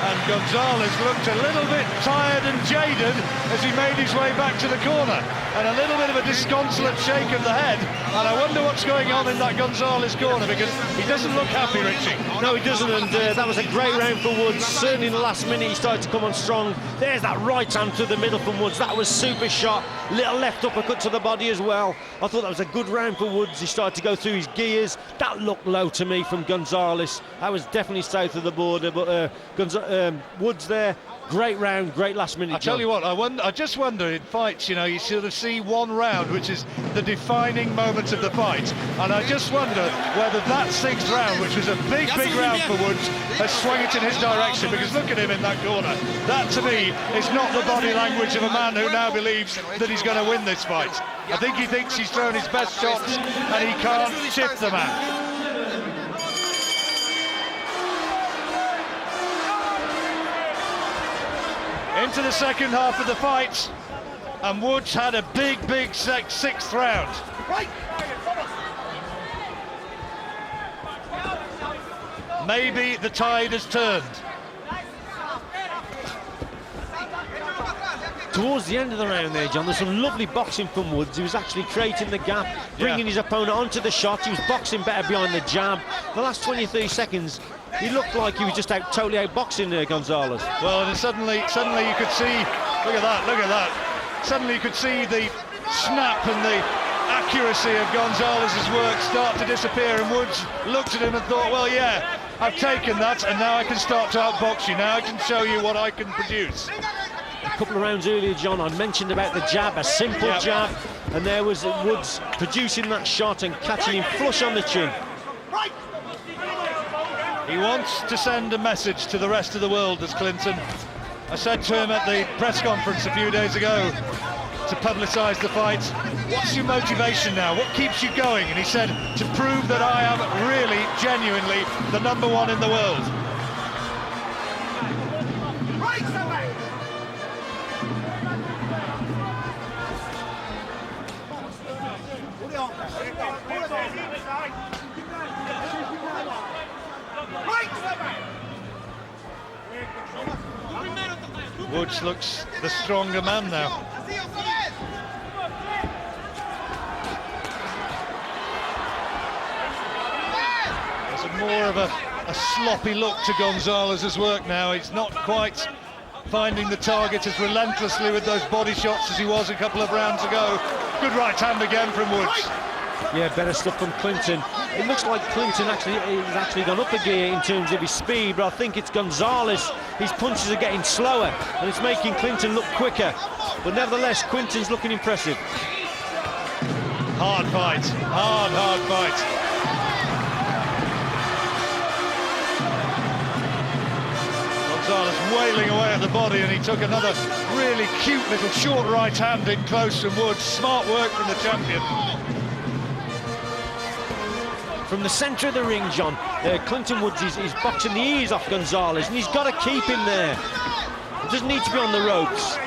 And Gonzalez looked a little bit tired and jaded as he made his way back to the corner. And a little bit of a disconsolate shake of the head. And I wonder what's going on in that Gonzalez corner, because he doesn't look happy, Richie. No, he doesn't, and that was a great round for Woods. Certainly in the last minute he started to come on strong. There's that right hand to the middle from Woods. That was super shot. Little left uppercut to the body as well. I thought that was a good round for Woods. He started to go through his gears. That looked low to me from Gonzalez. That was definitely south of the border, but Woods there. Great round, great last minute. I tell you what, I just wonder in fights, you know, you sort of see one round which is the defining moment of the fight, and I just wonder whether that 6th round, which was a big round for Woods, has swung it in his direction, because look at him in that corner. That to me is not the body language of a man who now believes that he's going to win this fight. I think he thinks he's thrown his best shots and he can't shift the man. Into the second half of the fight, and Woods had a big 6th round. Maybe the tide has turned. Towards the end of the round there, John, there's some lovely boxing from Woods. He was actually creating the gap, bringing his opponent onto the shot. He was boxing better behind the jab. The last 20-30 seconds, he looked like he was just totally outboxing Gonzalez. Well, and suddenly you could see, look at that. Suddenly you could see the snap and the accuracy of Gonzalez's work start to disappear, and Woods looked at him and thought, well, yeah, I've taken that, and now I can start to outbox you. Now I can show you what I can produce. A couple of rounds earlier, John, I mentioned about the jab, a simple jab, and there was Woods producing that shot and catching him flush on the chin. He wants to send a message to the rest of the world, does Clinton. I said to him at the press conference a few days ago, to publicise the fight, what's your motivation now? What keeps you going? And he said, to prove that I am really, genuinely the #1 in the world. Woods looks the stronger man now. There's more of a sloppy look to Gonzalez's work now. He's not quite finding the target as relentlessly with those body shots as he was a couple of rounds ago. Good right hand again from Woods. Yeah, better stuff from Clinton. It looks like Clinton has actually gone up a gear in terms of his speed, but I think it's Gonzalez. His punches are getting slower, and it's making Clinton look quicker. But nevertheless, Clinton's looking impressive. Hard fight, hard fight. Gonzalez wailing away at the body, and he took another really cute little short right hand in close from Woods. Smart work from the champion. From the centre of the ring, John, Clinton Woods is boxing the ears off Gonzalez, and he's got to keep him there. He doesn't need to be on the ropes.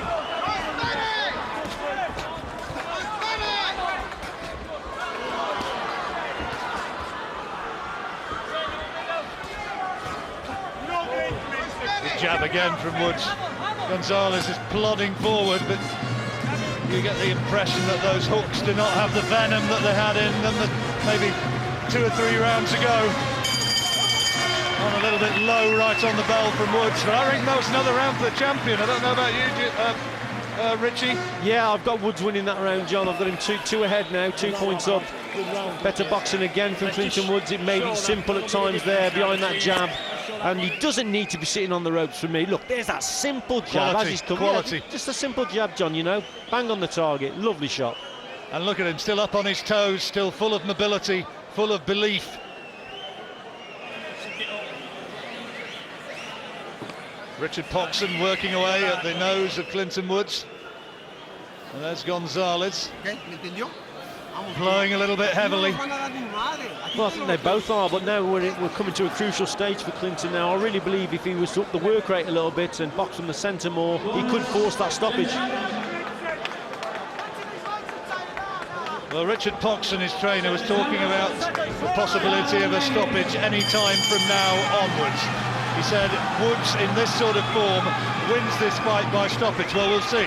jab again from Woods. Gonzalez is plodding forward, but you get the impression that those hooks do not have the venom that they had in them maybe 2 or 3 rounds ago. On a little bit low right on the bell from Woods, but I think that was another round for the champion. I don't know about you, Richie. Yeah, I've got Woods winning that round, John. I've got him two ahead now, 2 points up. Better boxing again from Clinton Woods. It made it simple at times there behind that jab, and he doesn't need to be sitting on the ropes for me. Look, there's that simple jab as he's come. Quality. Yeah, just a simple jab, John, you know, bang on the target, lovely shot. And look at him, still up on his toes, still full of mobility, full of belief. Richard Poxon working away at the nose of Clinton Woods. And there's Gonzalez. Blowing a little bit heavily. Well, I think they both are, but now we're coming to a crucial stage for Clinton now. I really believe if he was to up the work rate a little bit and box from the centre more, he could force that stoppage. Well, Richard Poxon, his trainer, was talking about the possibility of a stoppage any time from now onwards. He said Woods, in this sort of form, wins this fight by stoppage. Well, we'll see.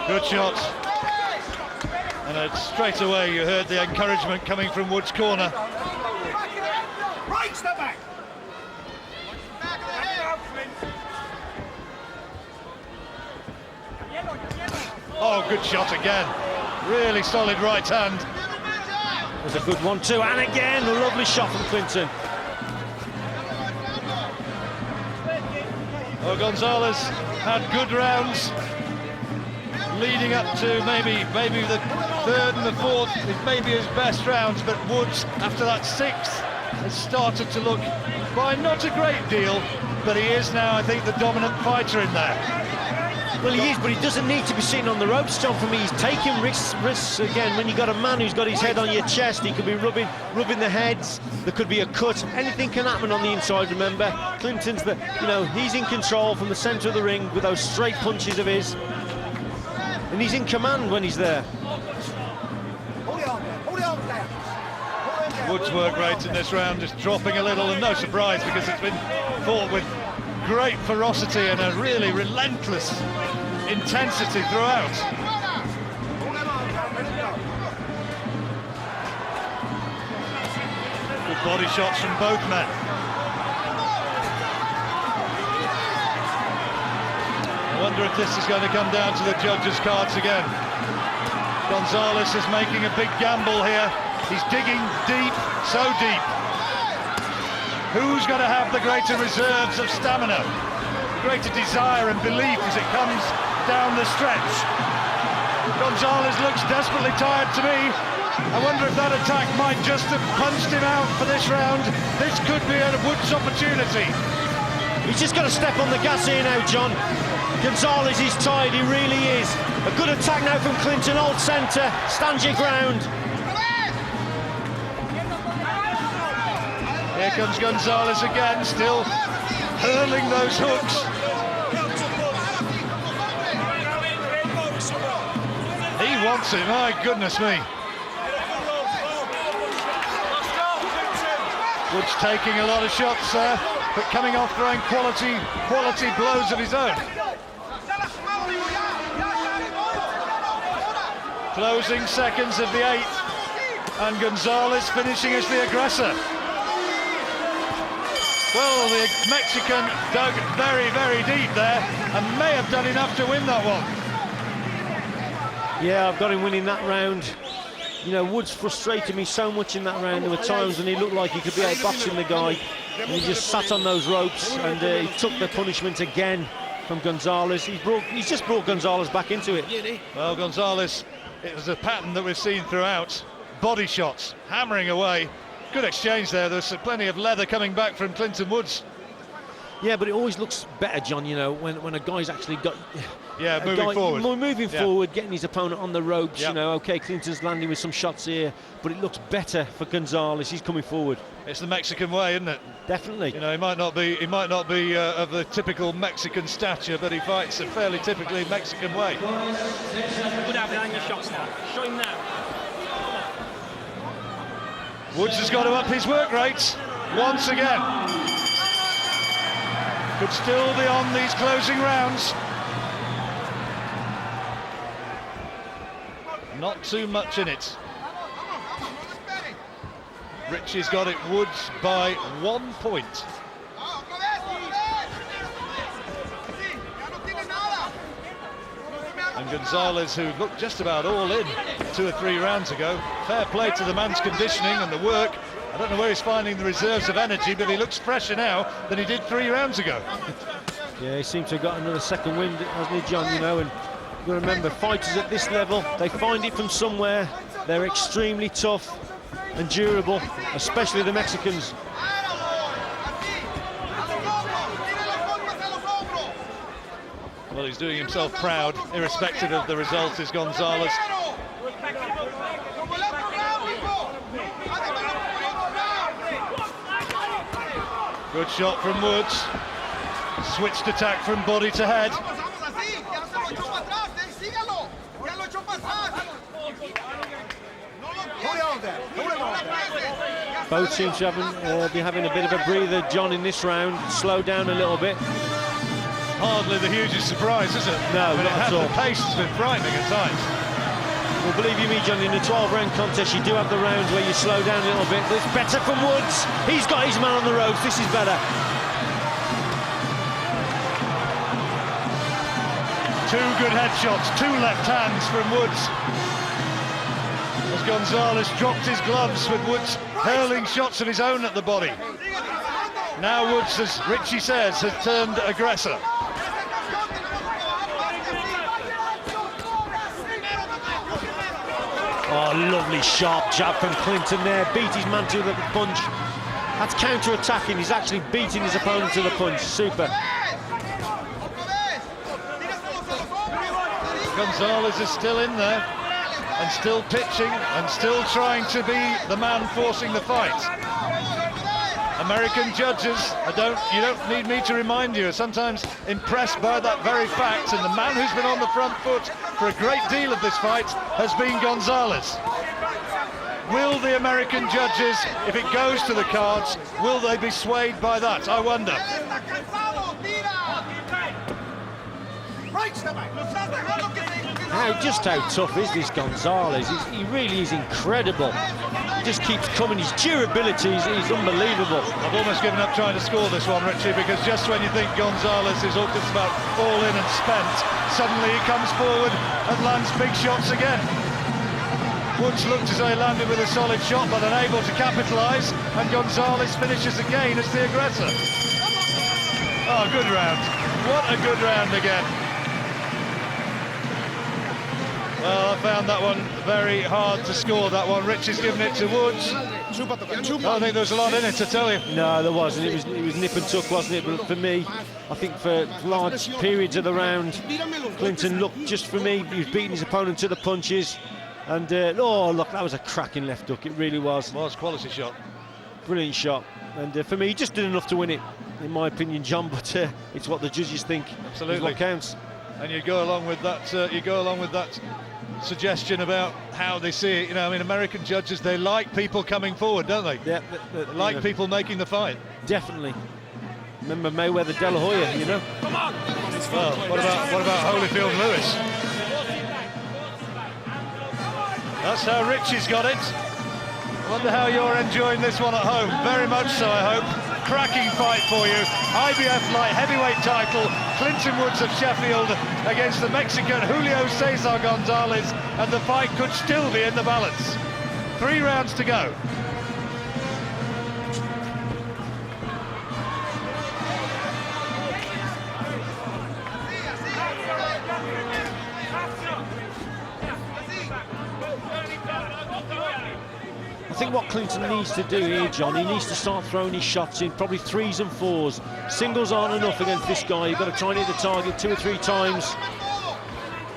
Good shots. And straight away you heard the encouragement coming from Woods' corner. Oh, good shot again. Really solid right hand. It was a good one too, and again a lovely shot from Clinton. Oh, Gonzalez had good rounds leading up to maybe the 3rd and the 4th, maybe his best rounds, but Woods, after that 6th, has started to look fine. Not a great deal, but he is now, I think, the dominant fighter in there. Well, he is, but he doesn't need to be sitting on the ropes, John. For me, he's taking risks again. When you've got a man who's got his head on your chest, he could be rubbing the heads. There could be a cut. Anything can happen on the inside. Remember, Clinton's he's in control from the centre of the ring with those straight punches of his, and he's in command when he's there. Woods' work rate in this round is dropping a little, and no surprise because it's been fought with great ferocity and a really relentless intensity throughout. Good body shots from both men. I wonder if this is going to come down to the judges' cards again. Gonzalez is making a big gamble here. He's digging deep, so deep. Who's going to have the greater reserves of stamina, the greater desire and belief as it comes down the stretch? Gonzalez looks desperately tired to me. I wonder if that attack might just have punched him out for this round. This could be a Woods opportunity. He's just got to step on the gas here now, John. Gonzalez is tired, he really is. A good attack now from Clinton, old centre, stand your ground. Here comes Gonzalez again, still hurling those hooks. He wants it, my goodness me. Woods taking a lot of shots there, but coming off throwing quality blows of his own. Closing seconds of the 8th, and Gonzalez finishing as the aggressor. Well, the Mexican dug very, very deep there and may have done enough to win that one. Yeah, I've got him winning that round. You know, Woods frustrated me so much in that round. There were times when he looked like he could be outboxing the guy, and he just sat on those ropes, and he took the punishment again from Gonzalez. He's just brought Gonzalez back into it. Well, Gonzalez, it was a pattern that we've seen throughout. Body shots, hammering away. Good exchange there. There's plenty of leather coming back from Clinton Woods. Yeah, but it always looks better, John, you know, when a guy's actually got... Yeah, moving forward. Getting his opponent on the ropes, you know. OK, Clinton's landing with some shots here, but it looks better for Gonzalez. He's coming forward. It's the Mexican way, isn't it? Definitely. You know, he might not be of the typical Mexican stature, but he fights a fairly typically Mexican way. Good having your shots now. Show him now. Woods has got to up his work rate once again. Could still be on these closing rounds. Not too much in it. Richie's got it, Woods by 1 point. And Gonzalez, who looked just about all in 2 or 3 rounds ago. Fair play to the man's conditioning and the work. I don't know where he's finding the reserves of energy, but he looks fresher now than he did 3 rounds ago. Yeah, he seems to have got another second wind, hasn't he, John? You know, and you've got to remember, fighters at this level, they find it from somewhere. They're extremely tough and durable, especially the Mexicans. Well, he's doing himself proud, irrespective of the result, is Gonzalez. Good shot from Woods. Switched attack from body to head. Both seem to be having a bit of a breather, John, in this round. Slow down a little bit. Hardly the hugest surprise, is it? No, not at all. The pace has been frightening at times. Well, believe you me, John, in a 12-round contest, you do have the rounds where you slow down a little bit. But it's better from Woods. He's got his man on the ropes. This is better. 2 good headshots, 2 left hands from Woods. As Gonzalez dropped his gloves with Woods hurling shots of his own at the body. Now Woods, as Richie says, has turned aggressor. Oh, lovely sharp jab from Clinton there. Beat his man to the punch. That's counter-attacking. He's actually beating his opponent to the punch. Super. Gonzalez is still in there and still pitching and still trying to be the man forcing the fight. American judges, you don't need me to remind you, are sometimes impressed by that very fact, and the man who's been on the front foot for a great deal of this fight has been Gonzalez. Will the American judges, if it goes to the cards, will they be swayed by that? I wonder. Just how tough is this Gonzalez? He really is incredible. He just keeps coming. His durability is unbelievable. I've almost given up trying to score this one, Richie, because just when you think Gonzalez is all just about all in and spent, suddenly he comes forward and lands big shots again. Woods looked as though he landed with a solid shot, but unable to capitalise, and Gonzalez finishes again as the aggressor. Oh, good round. What a good round again. Well, I found that one very hard to score, that one. Rich has given it to Woods. I don't think there was a lot in it, to tell you. No, there wasn't. It was nip and tuck, wasn't it? But for me, I think for large periods of the round, Clinton looked, just for me, he was beating his opponent to the punches. And, oh, look, that was a cracking left hook. It really was. Well, it's a quality shot. Brilliant shot. And for me, he just did enough to win it, in my opinion, John. But it's what the judges think. Absolutely. Is what counts. And you go along with that. Suggestion about how they see it. You know, I mean, American judges, they like people coming forward, don't they? Yeah, they like people making the fight. Definitely. Remember Mayweather De La Hoya, you know? Well, what about Holyfield Lewis? That's how Richie's got it. Wonder how you're enjoying this one at home. Very much so, I hope. Cracking fight for you. IBF light heavyweight title. Clinton Woods of Sheffield against the Mexican Julio Cesar Gonzalez, and the fight could still be in the balance. 3 rounds to go. I think what Clinton needs to do here, John, he needs to start throwing his shots in, probably 3s and 4s. Singles aren't enough against this guy. You've got to try and hit the target 2 or 3 times.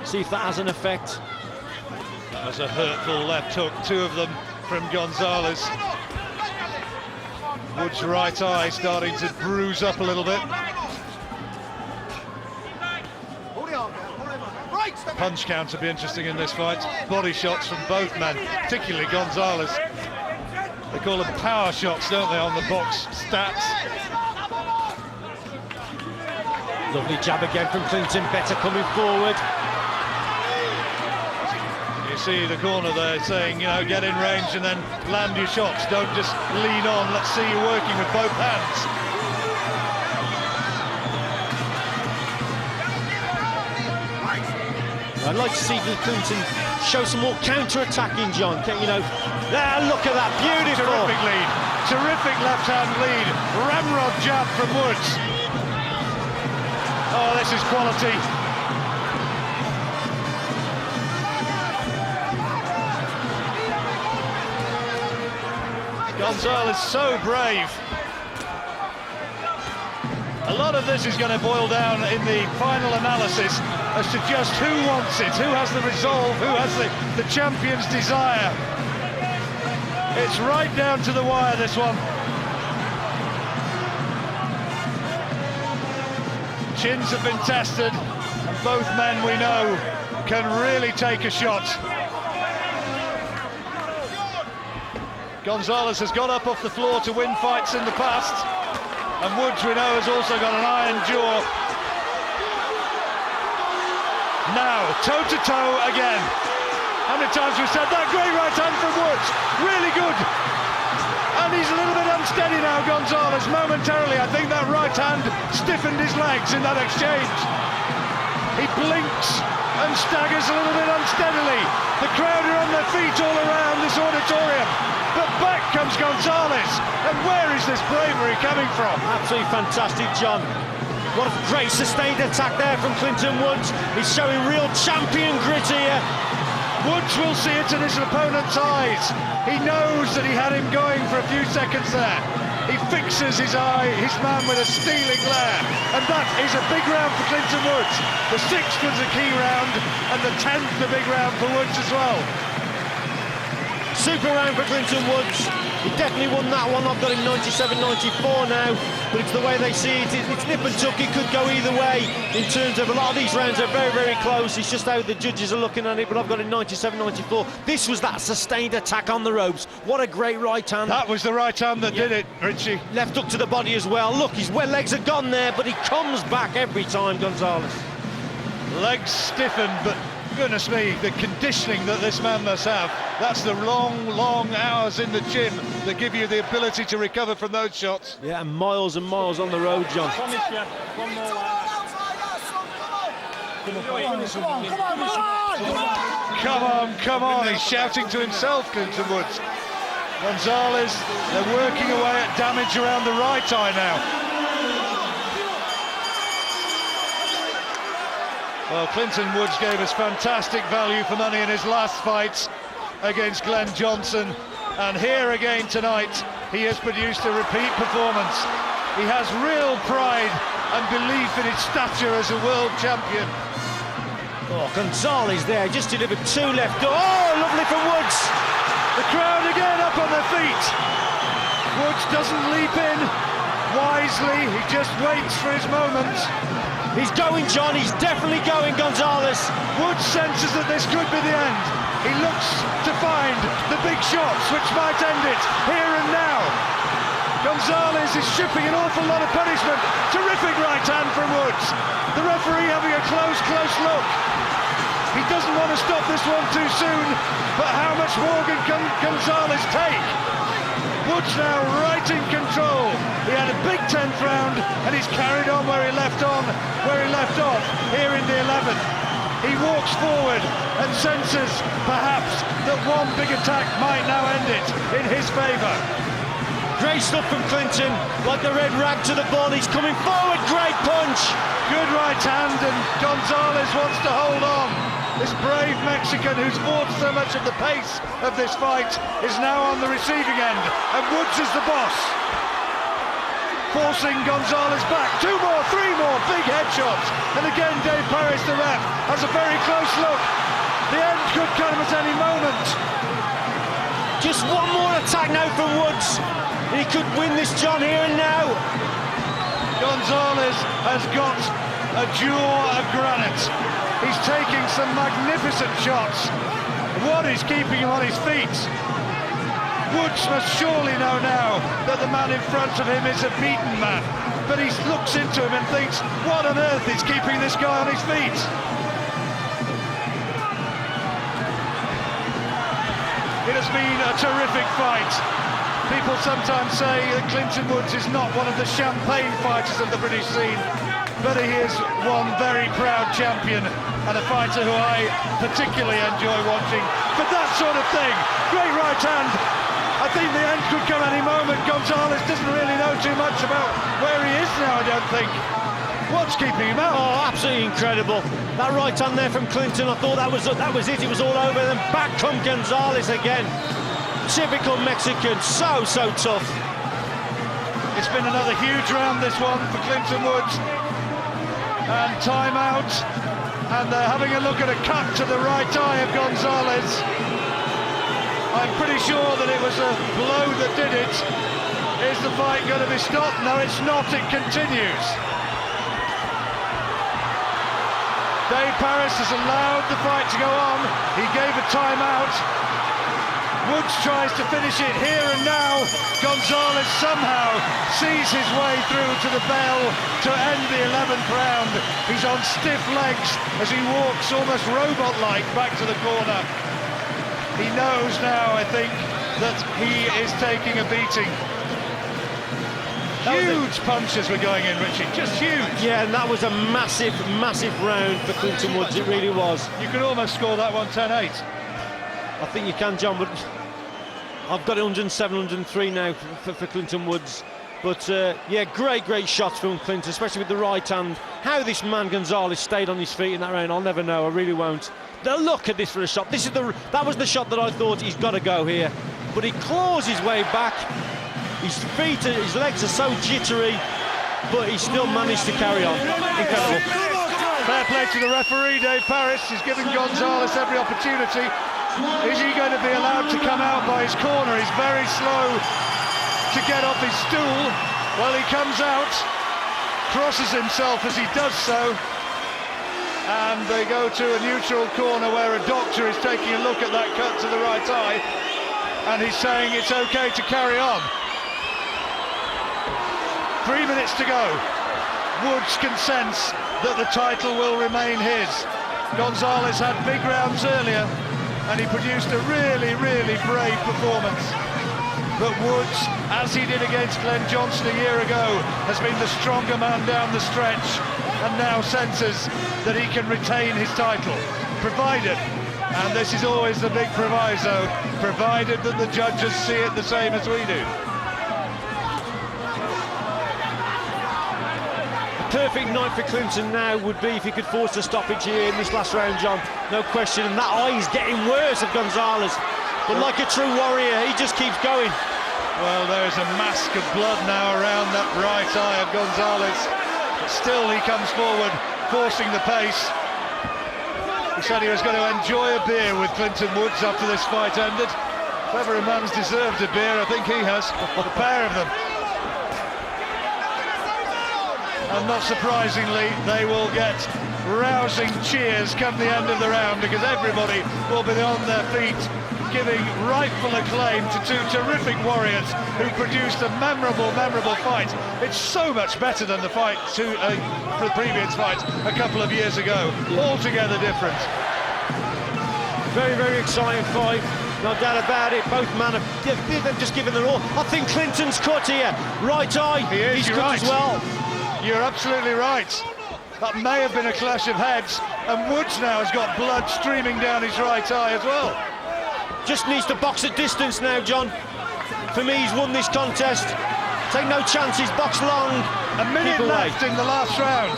See if that has an effect. That was a hurtful left hook, 2 of them from Gonzalez. Wood's right eye starting to bruise up a little bit. Punch count to be interesting in this fight. Body shots from both men, particularly Gonzalez. They call them power shots, don't they, on the box stats. Lovely jab again from Clinton, better coming forward. You see the corner there saying, you know, get in range and then land your shots. Don't just lean on. Let's see you working with both hands. I'd like to see Clinton show some more counter-attacking, John. You know, look at that, beautiful. Terrific lead, terrific left-hand lead. Ramrod jab from Woods. Oh, this is quality. Gonzalez so brave. A lot of this is going to boil down in the final analysis as to just who wants it, who has the resolve, who has the champion's desire. It's right down to the wire, this one. Chins have been tested, and both men, we know, can really take a shot. Gonzalez has got up off the floor to win fights in the past. And Woods, we know, has also got an iron jaw. Now, toe-to-toe again. How many times we've said that? Great right hand from Woods. Really good. And he's a little bit unsteady now, Gonzalez. Momentarily, I think that right hand stiffened his legs in that exchange. He blinks and staggers a little bit unsteadily. The crowd are on their feet all around this auditorium. But back comes Gonzalez, and where is this bravery coming from? Absolutely fantastic, John. What a great sustained attack there from Clinton Woods. He's showing real champion grit here. Woods will see it in his opponent's eyes. He knows that he had him going for a few seconds there. He fixes his man with a steely glare, and that is a big round for Clinton Woods. The 6th was a key round, and the 10th a big round for Woods as well. Super round for Clinton Woods. He definitely won that one. I've got him 97-94 now, but it's the way they see it. It's nip and tuck. It could go either way in terms of a lot of these rounds are very, very close. It's just how the judges are looking at it, but I've got him 97-94. This was that sustained attack on the ropes. What a great right hand. That was the right hand that did it, Richie. Left hook to the body as well. Look, his legs are gone there, but he comes back every time, Gonzalez. Legs stiffened, but goodness me, the conditioning that this man must have. That's the long hours in the gym that give you the ability to recover from those shots. Yeah, and miles on the road, John. Come on, he's shouting to himself, Clinton Woods. Gonzalez, they're working away at damage around the right eye now. Well, Clinton Woods gave us fantastic value for money in his last fight against Glenn Johnson, and here again tonight he has produced a repeat performance. He has real pride and belief in his stature as a world champion. Oh, Gonzalez there, just delivered 2 left. Oh, lovely from Woods. The crowd again up on their feet. Woods doesn't leap in wisely, he just waits for his moment. He's going, John, he's definitely going, Gonzalez. Woods senses that this could be the end. He looks to find the big shots which might end it here and now. Gonzalez is shipping an awful lot of punishment. Terrific right hand from Woods. The referee having a close look. He doesn't want to stop this one too soon, but how much more can Gonzalez take? Woods now right in control. He had a big 10th round and he's carried on where he left off here in the 11th. He walks forward and senses perhaps that one big attack might now end it in his favour. Great stuff from Clinton, like the red rag to the ball. He's coming forward, great punch. Good right hand, and Gonzalez wants to hold on. This brave Mexican who's fought so much of the pace of this fight is now on the receiving end, and Woods is the boss. Forcing Gonzalez back, 2 more, 3 more, big headshots, and again Dave Parris, the ref, has a very close look. The end could come at any moment. Just one more attack now from Woods. He could win this, John, here and now. Gonzalez has got a jaw of granite. He's taking some magnificent shots. What is keeping him on his feet? Woods must surely know now that the man in front of him is a beaten man. But he looks into him and thinks, what on earth is keeping this guy on his feet? It has been a terrific fight. People sometimes say that Clinton Woods is not one of the champagne fighters of the British scene, but he is one very proud champion and a fighter who I particularly enjoy watching. But that sort of thing, great right hand. I think the end could come any moment. Gonzalez doesn't really know too much about where he is now, I don't think. What's keeping him out? Oh, absolutely incredible. That right hand there from Clinton, I thought that was it. It was all over. Then back come Gonzalez again. Typical Mexican, so tough. It's been another huge round, this one, for Clinton Woods. And time out. And they're having a look at a cut to the right eye of Gonzalez. I'm pretty sure that it was a blow that did it. Is the fight going to be stopped? No, it's not. It continues. Dave Parris has allowed the fight to go on. He gave a timeout. Woods tries to finish it here and now. Gonzalez somehow sees his way through to the bell to end the 11th round. He's on stiff legs as he walks almost robot-like back to the corner. He knows now, I think, that he is taking a beating. Huge punches were going in, Richie, just huge. Yeah, and that was a massive round for Clinton Woods, it really was. You could almost score that one 10-8. I think you can, John, but I've got it 107, 103 now for Clinton Woods. But yeah, great shots from Clinton, especially with the right hand. How this man Gonzalez stayed on his feet in that round, I'll never know. I really won't. Now look at this for a shot. That was the shot that I thought he's got to go here, but he claws his way back. His feet, his legs are so jittery, but he still managed to carry on. Incredible. Fair play to the referee, Dave Parris. He's giving Gonzalez every opportunity. Is he going to be allowed to come out by his corner? He's very slow to get off his stool. Well, he comes out, crosses himself as he does so, and they go to a neutral corner where a doctor is taking a look at that cut to the right eye, and he's saying it's okay to carry on. 3 minutes to go. Woods can sense that the title will remain his. Gonzalez had big rounds earlier, and he produced a really brave performance. But Woods, as he did against Glenn Johnson a year ago, has been the stronger man down the stretch, and now senses that he can retain his title, provided, and this is always the big proviso, provided that the judges see it the same as we do. Perfect night for Clinton now would be if he could force a stoppage here in this last round, John. No question, and that eye is getting worse of Gonzalez. But like a true warrior, he just keeps going. Well, there's a mask of blood now around that right eye of Gonzalez. But still he comes forward, forcing the pace. He said he was going to enjoy a beer with Clinton Woods after this fight ended. If ever a man's deserved a beer, I think he has. A pair of them. And not surprisingly, they will get rousing cheers come the end of the round, because everybody will be on their feet giving rightful acclaim to two terrific warriors who produced a memorable fight. It's so much better than the fight the previous fight a couple of years ago. Altogether different. Very exciting fight. No doubt about it. Both men have just given their all. I think Clinton's cut here. Right eye. He's cut right as well. You're absolutely right. That may have been a clash of heads, and Woods now has got blood streaming down his right eye as well. Just needs to box at distance now, John. For me, he's won this contest. Take no chances, box long. A minute left in the last round.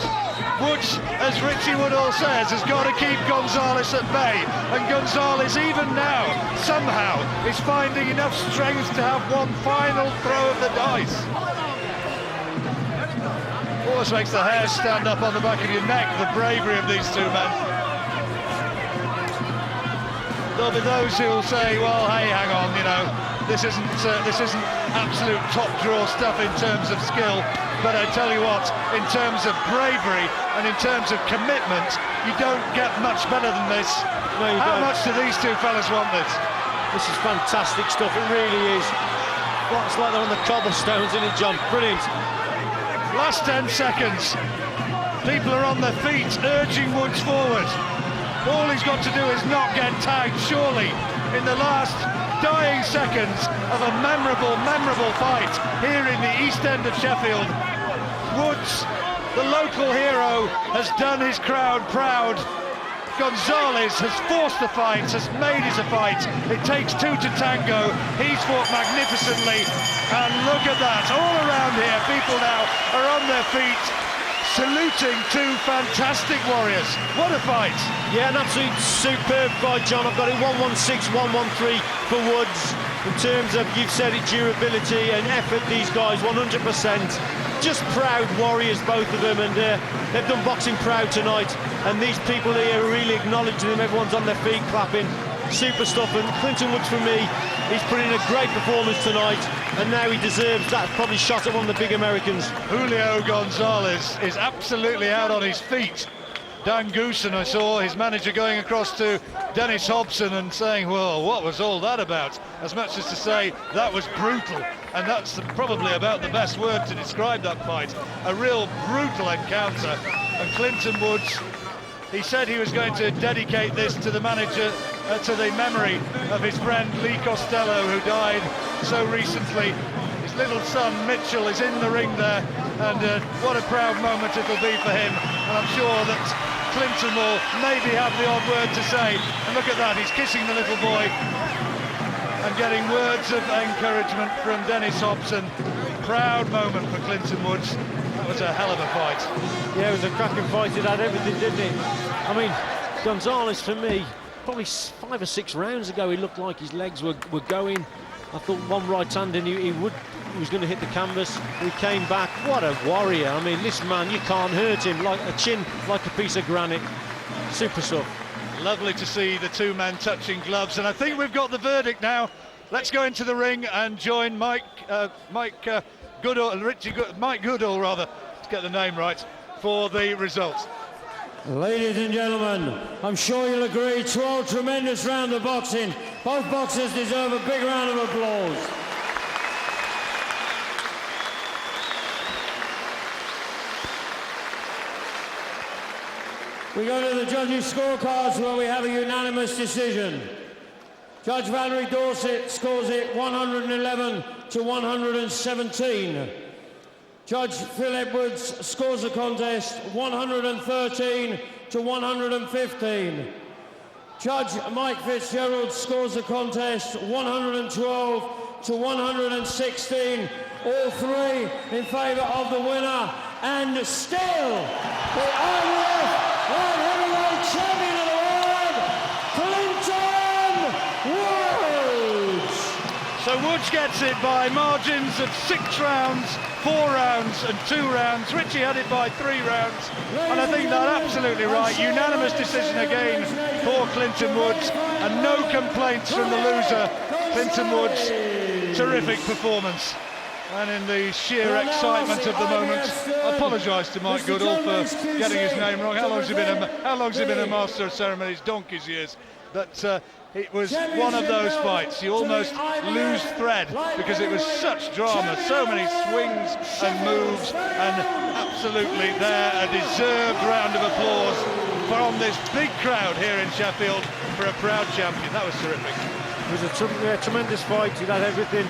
Woods, as Richie Woodall says, has got to keep Gonzalez at bay. And Gonzalez, even now, somehow, is finding enough strength to have one final throw of the dice. Almost makes the hair stand up on the back of your neck, the bravery of these two men. There'll be those who will say, well, hey, hang on, you know, this isn't absolute top draw stuff in terms of skill, but I tell you what, in terms of bravery and in terms of commitment, you don't get much better than this. No, you How don't. much do these two fellas want this? This is fantastic stuff, it really is. Well, it's like they're on the cobblestones, isn't it, John? Brilliant. Last 10 seconds. People are on their feet, urging Woods forward. All he's got to do is not get tagged, surely, in the last dying seconds of a memorable fight here in the East End of Sheffield. Woods, the local hero, has done his crowd proud. Gonzalez has forced the fight, has made it a fight. It takes two to tango. He's fought magnificently, and look at that. All around here, people now are on their feet, saluting two fantastic warriors. What a fight. Yeah, an absolute superb fight, John. I've got it 116, 113 for Woods. In terms of, you've said it, durability and effort, these guys 100%. Just proud warriors, both of them, and they've done boxing proud tonight. And these people here are really acknowledging them. Everyone's on their feet clapping. Super stuff. And Clinton Woods, for me, he's put in a great performance tonight, and now he deserves that probably shot at one of the big Americans. Julio Gonzalez is absolutely out on his feet. Dan Goosen, I saw his manager going across to Dennis Hobson and saying, well, what was all that about? As much as to say, that was brutal. And that's probably about the best word to describe that fight. A real brutal encounter. And Clinton Woods, he said he was going to dedicate this to the manager, to the memory of his friend Lee Costello, who died so recently. His little son Mitchell is in the ring there, and what a proud moment it'll be for him. And I'm sure that Clinton will maybe have the odd word to say. And look at that, he's kissing the little boy and getting words of encouragement from Dennis Hobson. Proud moment for Clinton Woods. That was a hell of a fight. Yeah, it was a cracking fight. It had everything, didn't it? I mean, Gonzalez, for me, probably 5 or 6 rounds ago, he looked like his legs were going. I thought one right hand and he was going to hit the canvas. He came back. What a warrior. I mean, this man, you can't hurt him. Like a chin, like a piece of granite. Super stuff. Lovely to see the two men touching gloves, and I think we've got the verdict now. Let's go into the ring and join Mike Goodall, rather, to get the name right, for the results. Ladies and gentlemen, I'm sure you'll agree, 12 tremendous rounds of boxing. Both boxers deserve a big round of applause. We go to the judges' scorecards where we have a unanimous decision. Judge Valerie Dorsett scores it 111 to 117. Judge Phil Edwards scores the contest 113 to 115. Judge Mike Fitzgerald scores the contest 112 to 116. All three in favour of the winner, and still the IBF Light Heavyweight Champion of the world, Clinton Woods. So Woods gets it by margins of 6 rounds, 4 rounds and 2 rounds. Richie had it by 3 rounds, and I think that's absolutely right. Unanimous decision again for Clinton Woods, and no complaints from the loser. Clinton Woods, terrific performance. And in the sheer excitement of the moment, I apologise to Mike Goodall for getting his name wrong. How long's he been a master of ceremonies? Donkey's years. But it was one of those fights. You almost lose thread because it was such drama, so many swings and moves, and absolutely there, a deserved round of applause from this big crowd here in Sheffield for a proud champion. That was terrific. It was a tremendous fight. He had everything.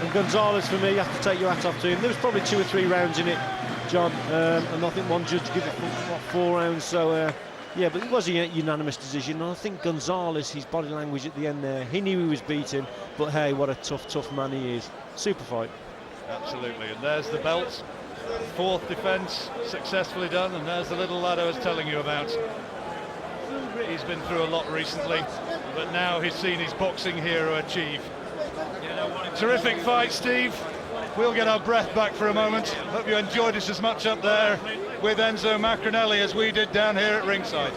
And Gonzalez, for me, you have to take your hat off to him. There was probably 2 or 3 rounds in it, John, and I think one judge gave it 4 rounds. So, yeah, but it was a unanimous decision. And I think Gonzalez, his body language at the end there, he knew he was beaten. But hey, what a tough man he is. Super fight. Absolutely, and there's the belt. Fourth defence successfully done, and there's the little lad I was telling you about. He's been through a lot recently, but now he's seen his boxing hero achieve. Terrific fight, Steve. We'll get our breath back for a moment. Hope you enjoyed this as much up there with Enzo Macronelli as we did down here at ringside.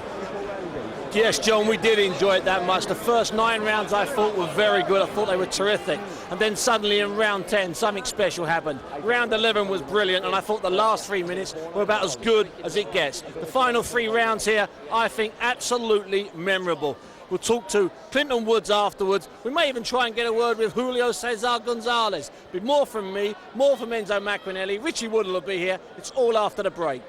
Yes, John, we did enjoy it that much. The first 9 rounds I thought were very good. I thought they were terrific. And then suddenly in round 10, something special happened. Round 11 was brilliant, and I thought the last 3 minutes were about as good as it gets. The final 3 rounds here, I think, absolutely memorable. We'll talk to Clinton Woods afterwards. We may even try and get a word with Julio Cesar Gonzalez. But more from me, more from Enzo Macronelli. Richie Woodall will be here. It's all after the break.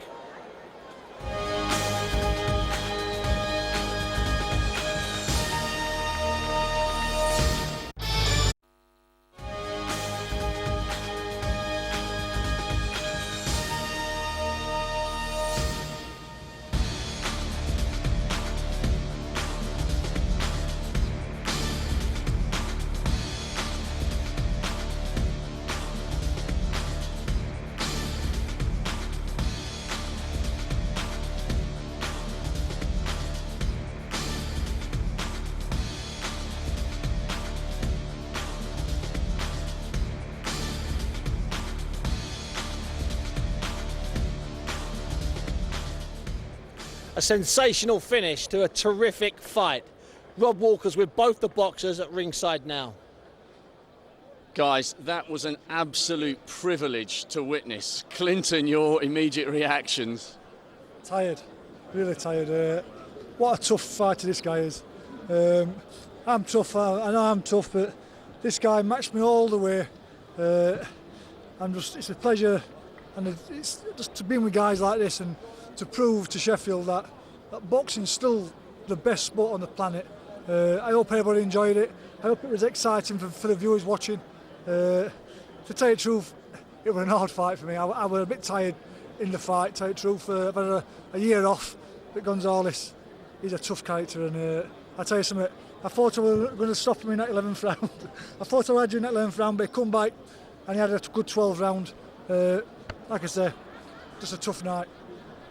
A sensational finish to a terrific fight. Rob Walker's with both the boxers at ringside now. Guys, that was an absolute privilege to witness. Clinton, your immediate reactions? Tired, really tired. What a tough fighter this guy is. I'm tough, I know I'm tough, but this guy matched me all the way. It's a pleasure, and it's just to be with guys like this and to prove to Sheffield that boxing's still the best sport on the planet. I hope everybody enjoyed it. I hope it was exciting for the viewers watching. To tell you the truth, it was an hard fight for me. I was a bit tired in the fight, to tell you the truth. I've had a year off, but Gonzalez, he's a tough character, and I tell you something, I thought I was going to stop him in that 11th round. I thought I had you in that 11th round, but he come back and he had a good 12 round. Like I say, just a tough night.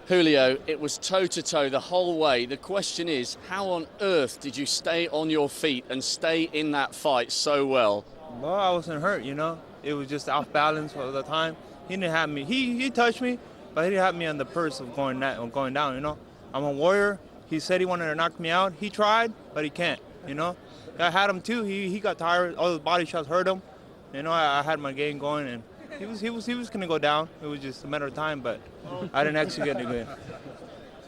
Julio, it was toe-to-toe the whole way. The question is, how on earth did you stay on your feet and stay in that fight so well? Well, I wasn't hurt, you know. It was just off balance all the time. He didn't have me. He touched me, but he didn't have me on the purse of going down, you know. I'm a warrior. He said he wanted to knock me out. He tried, but he can't, you know. I had him too. He got tired. All the body shots hurt him. You know, I had my game going, and he was going to go down. It was just a matter of time, but I didn't execute it good.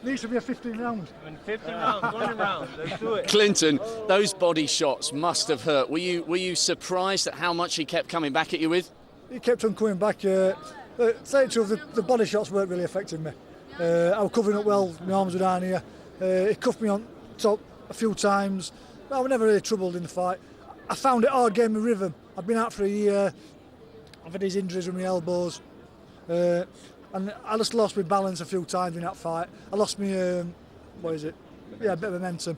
Needs to be a 15 round. 15 rounds, 20 rounds. Let's do it. Clinton, those body shots must have hurt. Were you surprised at how much he kept coming back at you with? He kept on coming back. Say the truth, the body shots weren't really affecting me. I was covering up well. My arms were down here. He cuffed me on top a few times. I was never really troubled in the fight. I found it hard getting my rhythm. I've been out for a year. I've had these injuries with my elbows. And I just lost my balance a few times in that fight. I lost my, a bit of momentum.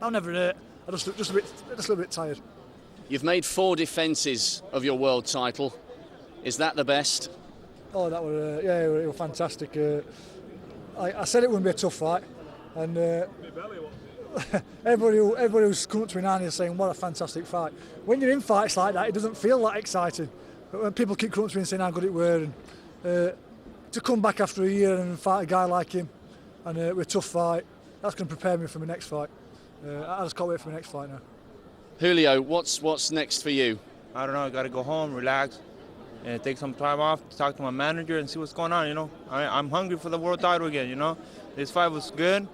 I was never hurt. I just a little bit tired. You've made 4 defences of your world title. Is that the best? Oh, that was it was fantastic. I said it wouldn't be a tough fight, and everybody who's come up to me now is saying what a fantastic fight. When you're in fights like that, it doesn't feel that exciting. But when people keep coming up to me and saying how good it were, and to come back after a year and fight a guy like him, and with a tough fight, that's going to prepare me for my next fight. I just can't wait for my next fight now. Julio, what's next for you? I don't know. I got to go home, relax, and take some time off, talk to my manager, and see what's going on. You know, I'm hungry for the world title again. You know, this fight was good.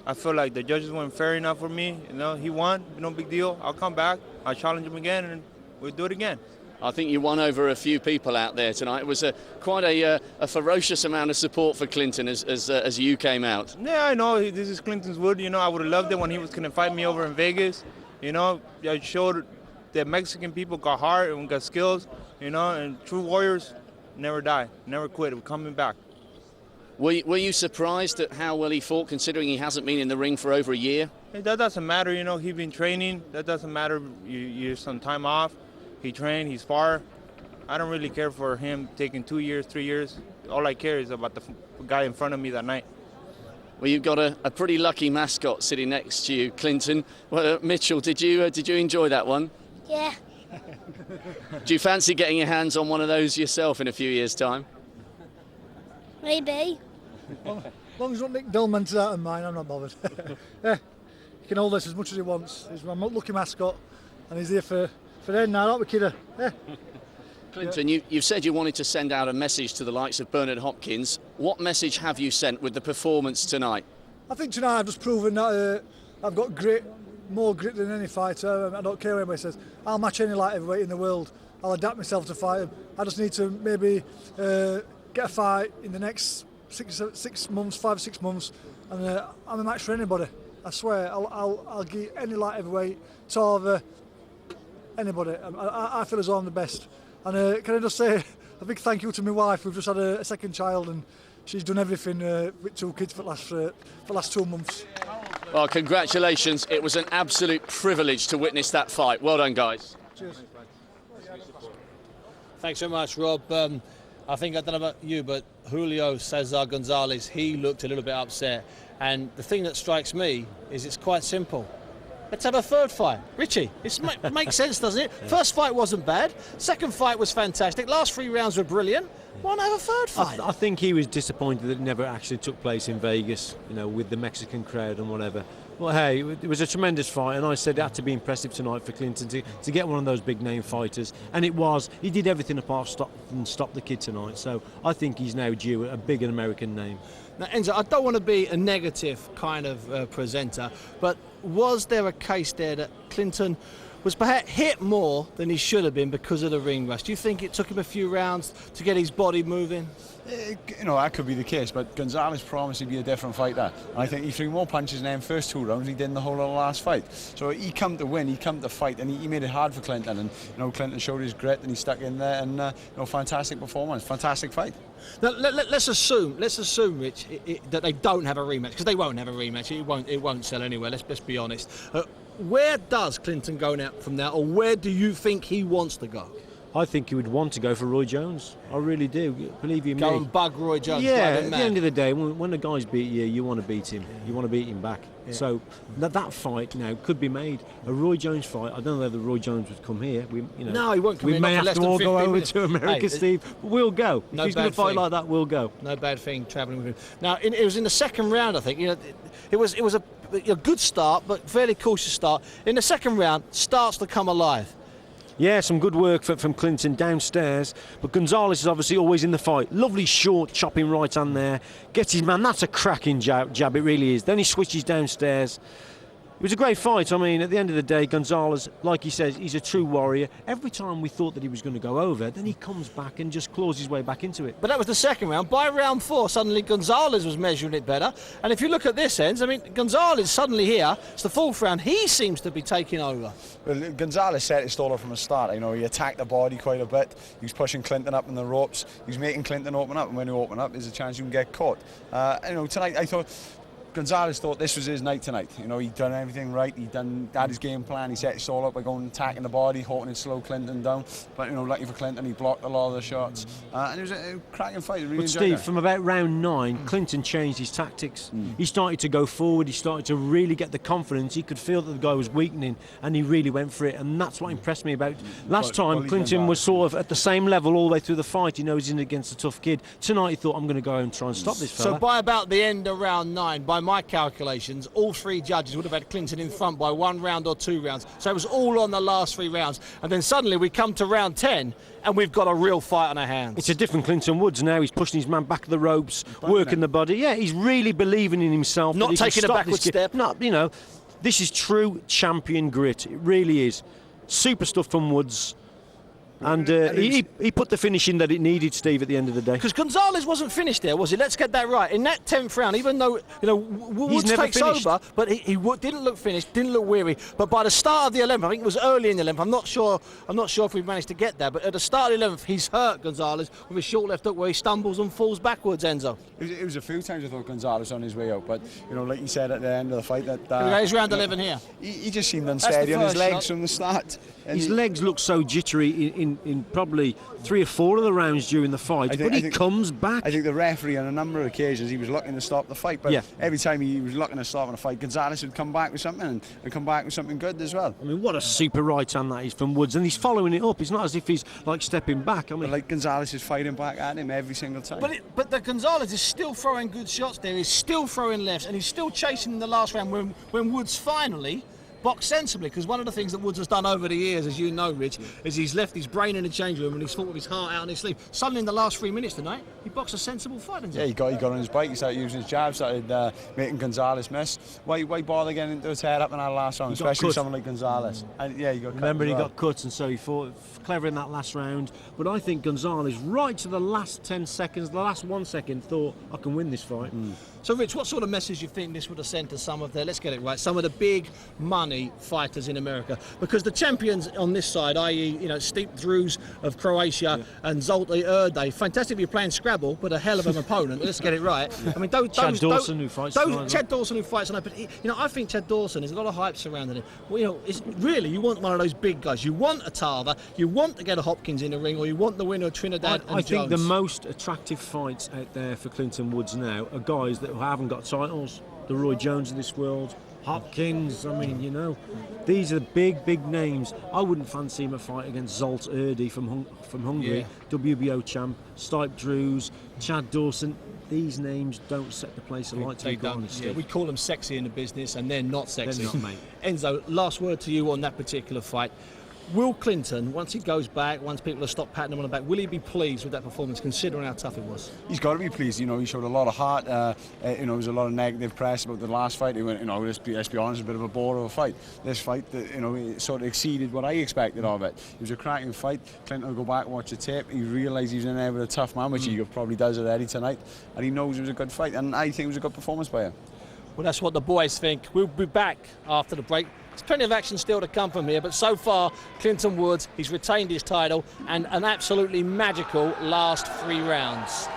I feel like the judges weren't fair enough for me. You know, he won. No big deal. I'll come back. I'll challenge him again, and we'll do it again. I think you won over a few people out there tonight. It was quite a ferocious amount of support for Clinton as you came out. Yeah, I know. This is Clinton's wood. You know, I would have loved it when he was going to fight me over in Vegas. You know, I showed that Mexican people got heart and got skills. You know, and true warriors never die, never quit. We're coming back. Were you surprised at how well he fought, considering he hasn't been in the ring for over a year? That doesn't matter. You know, he's been training. That doesn't matter. You're some time off. He trained, he sparred. I don't really care for him taking 2 years, 3 years. All I care is about the guy in front of me that night. Well, you've got a pretty lucky mascot sitting next to you, Clinton. Well, Mitchell, did you enjoy that one? Yeah. Do you fancy getting your hands on one of those yourself in a few years' time? Maybe. As long as not Nick Dillman's out of mine, I'm not bothered. Yeah, he can hold us as much as he wants. He's my lucky mascot, and he's here for them now, aren't we, kiddo? Yeah. Clinton, you've said you wanted to send out a message to the likes of Bernard Hopkins. What message have you sent with the performance tonight? I think tonight I've just proven that I've got more grit than any fighter. I don't care what anybody says. I'll match any light heavyweight in the world. I'll adapt myself to fight him. I just need to maybe get a fight in the next 6 months, 5 or 6 months, and I'm a match for anybody. I swear, I'll give any light heavyweight, Tarver, anybody. I feel as though I'm the best. And can I just say a big thank you to my wife? We've just had a second child, and she's done everything with 2 kids for the last 2 months. Well, congratulations. It was an absolute privilege to witness that fight. Well done, guys. Cheers. Thanks so much, Rob. I think, I don't know about you, but Julio Cesar Gonzalez, he looked a little bit upset. And the thing that strikes me is it's quite simple. Let's have a third fight. Richie, it makes sense, doesn't it? First fight wasn't bad. Second fight was fantastic. Last 3 rounds were brilliant. Why not have a third fight? I think he was disappointed that it never actually took place in Vegas, with the Mexican crowd and whatever. Well, hey, it was a tremendous fight, and I said it had to be impressive tonight for Clinton to get one of those big name fighters, and it was. He did everything apart stop the kid tonight, so I think he's now due a big American name. Now, Enzo, I don't want to be a negative kind of presenter, but was there a case there that Clinton was perhaps hit more than he should have been because of the ring rush? Do you think it took him a few rounds to get his body moving? That could be the case, but Gonzalez promised he'd be a different fighter. And I think he threw more punches in them first 2 rounds than he did in the whole of the last fight. So he come to win, he come to fight, and he made it hard for Clinton. And Clinton showed his grit, and he stuck in there, and fantastic performance, fantastic fight. Now, let's assume, Rich, that they don't have a rematch, because they won't have a rematch. It won't sell anywhere. Let's be honest. Where does Clinton go now from now, or where do you think he wants to go? I think he would want to go for Roy Jones. I really do. Believe you me. Go and bug Roy Jones. Yeah, at the end of the day, when the guys beat you, you want to beat him. You want to beat him back. Yeah. So that fight now could be made. A Roy Jones fight. I don't know whether Roy Jones would come here. No, he won't come here. We may have to all go over to America, Steve. We'll go. No, if he's going to fight like that, we'll go. No bad thing travelling with him. Now, it was in the second round, I think. It was a good start, but fairly cautious start. In the second round, starts to come alive. Yeah, some good work from Clinton downstairs, but Gonzalez is obviously always in the fight. Lovely short chopping right hand there. Gets his man, that's a cracking jab, it really is. Then he switches downstairs. It was a great fight. I mean, at the end of the day, Gonzalez, like he says, he's a true warrior. Every time we thought that he was going to go over, then he comes back and just claws his way back into it. But that was the second round. By round 4, suddenly Gonzalez was measuring it better. And if you look at this end, I mean, Gonzalez suddenly here, it's the 4th round, he seems to be taking over. Well, Gonzalez set his stall from the start. He attacked the body quite a bit. He was pushing Clinton up in the ropes. He was making Clinton open up, and when you open up, there's a chance you can get caught. Tonight I thought Gonzalez thought this was his night tonight. He'd done everything right. Had his game plan. He set his stall up by going and attacking the body, hoping to slow Clinton down. But lucky for Clinton, he blocked a lot of the shots. And it was a cracking fight. Really but Steve, from about round 9, Clinton changed his tactics. He started to go forward. He started to really get the confidence. He could feel that the guy was weakening, and he really went for it. And that's what impressed me about last time. Clinton was sort of at the same level all the way through the fight. He knows he's in against a tough kid. Tonight he thought, I'm going to go and try and stop this fella. So by about the end of round 9, by my calculations, all 3 judges would have had Clinton in front by 1 round or 2 rounds. So it was all on the last 3 rounds. And then suddenly we come to round 10 and we've got a real fight on our hands. It's a different Clinton Woods now. He's pushing his man back of the ropes, working the body. Yeah, he's really believing in himself. Not taking a backward step. No, this is true champion grit. It really is. Super stuff from Woods. And he put the finish in that it needed, Steve, at the end of the day. Because Gonzalez wasn't finished there, was he? Let's get that right. In that 10th round, even though Woods takes over, but he didn't look finished, didn't look weary. But by the start of the 11th, I think it was early in the 11th. I'm not sure if we've managed to get there. But at the start of the 11th, he's hurt Gonzalez with a short left hook where he stumbles and falls backwards. Enzo. It was a few times I thought Gonzalez on his way out, but like you said at the end of the fight, he's round 11 here. He just seemed unsteady on his legs from the start. His legs look so jittery in in probably 3 or 4 of the rounds during the fight, but he comes back. I think the referee on a number of occasions, he was looking to stop the fight, but every time he was looking to stop a fight, Gonzalez would come back with something and come back with something good as well. I mean, what a super right hand that is from Woods, and he's following it up. It's not as if he's like stepping back. I mean, but like Gonzalez is fighting back at him every single time. But the Gonzalez is still throwing good shots there. He's still throwing lefts, and he's still chasing in the last round when Woods finally boxed sensibly, because one of the things that Woods has done over the years, as you know, Rich, is he's left his brain in the change room and he's fought with his heart out on his sleeve. Suddenly in the last 3 minutes tonight, he boxed a sensible fight, didn't he? Yeah, he got on his bike, he started using his jab, started making Gonzalez miss. Why bother getting into his head up in that last round, especially someone like Gonzalez? And he got Remember, cut. He got cut, and so he fought clever in that last round. But I think Gonzalez, right to the last 10 seconds, the last 1 second, thought, I can win this fight. So, Rich, what sort of message do you think this would have sent to some of the, let's get it right, some of the big money fighters in America? Because the champions on this side, i.e., Stipe Drews of Croatia and Zoltan Erde, fantastic if you're playing Scrabble, but a hell of an opponent. Let's get it right. I mean, Chad Dawson who fights tonight. Chad Dawson who fights tonight, but I think Chad Dawson, there's a lot of hype surrounding him. Well, it's really, you want one of those big guys. You want a Tarver, you want to get a Hopkins in the ring, or you want the winner of Trinidad and I think Jones. the most attractive fights out there for Clinton Woods now are guys that haven't got titles. The Roy Jones of this world, Hopkins, I mean, these are big names. I wouldn't fancy him a fight against Zolt Erde from Hungary, WBO champ, Stipe Drews, Chad Dawson. These names don't set the place alight, to be honest. We call them sexy in the business, and they're not sexy. They're not, mate. Enzo, last word to you on that particular fight. Will Clinton, once he goes back, once people have stopped patting him on the back, will he be pleased with that performance, considering how tough it was? He's got to be pleased. He showed a lot of heart. There was a lot of negative press about the last fight. He went, let's be honest, a bit of a bore of a fight. This fight, it sort of exceeded what I expected of it. It was a cracking fight. Clinton will go back and watch the tape. He realised he was in there with a tough man, which he probably does already tonight, and he knows it was a good fight. And I think it was a good performance by him. Well, that's what the boys think. We'll be back after the break. There's plenty of action still to come from here, but so far, Clinton Woods, he's retained his title and an absolutely magical last 3 rounds.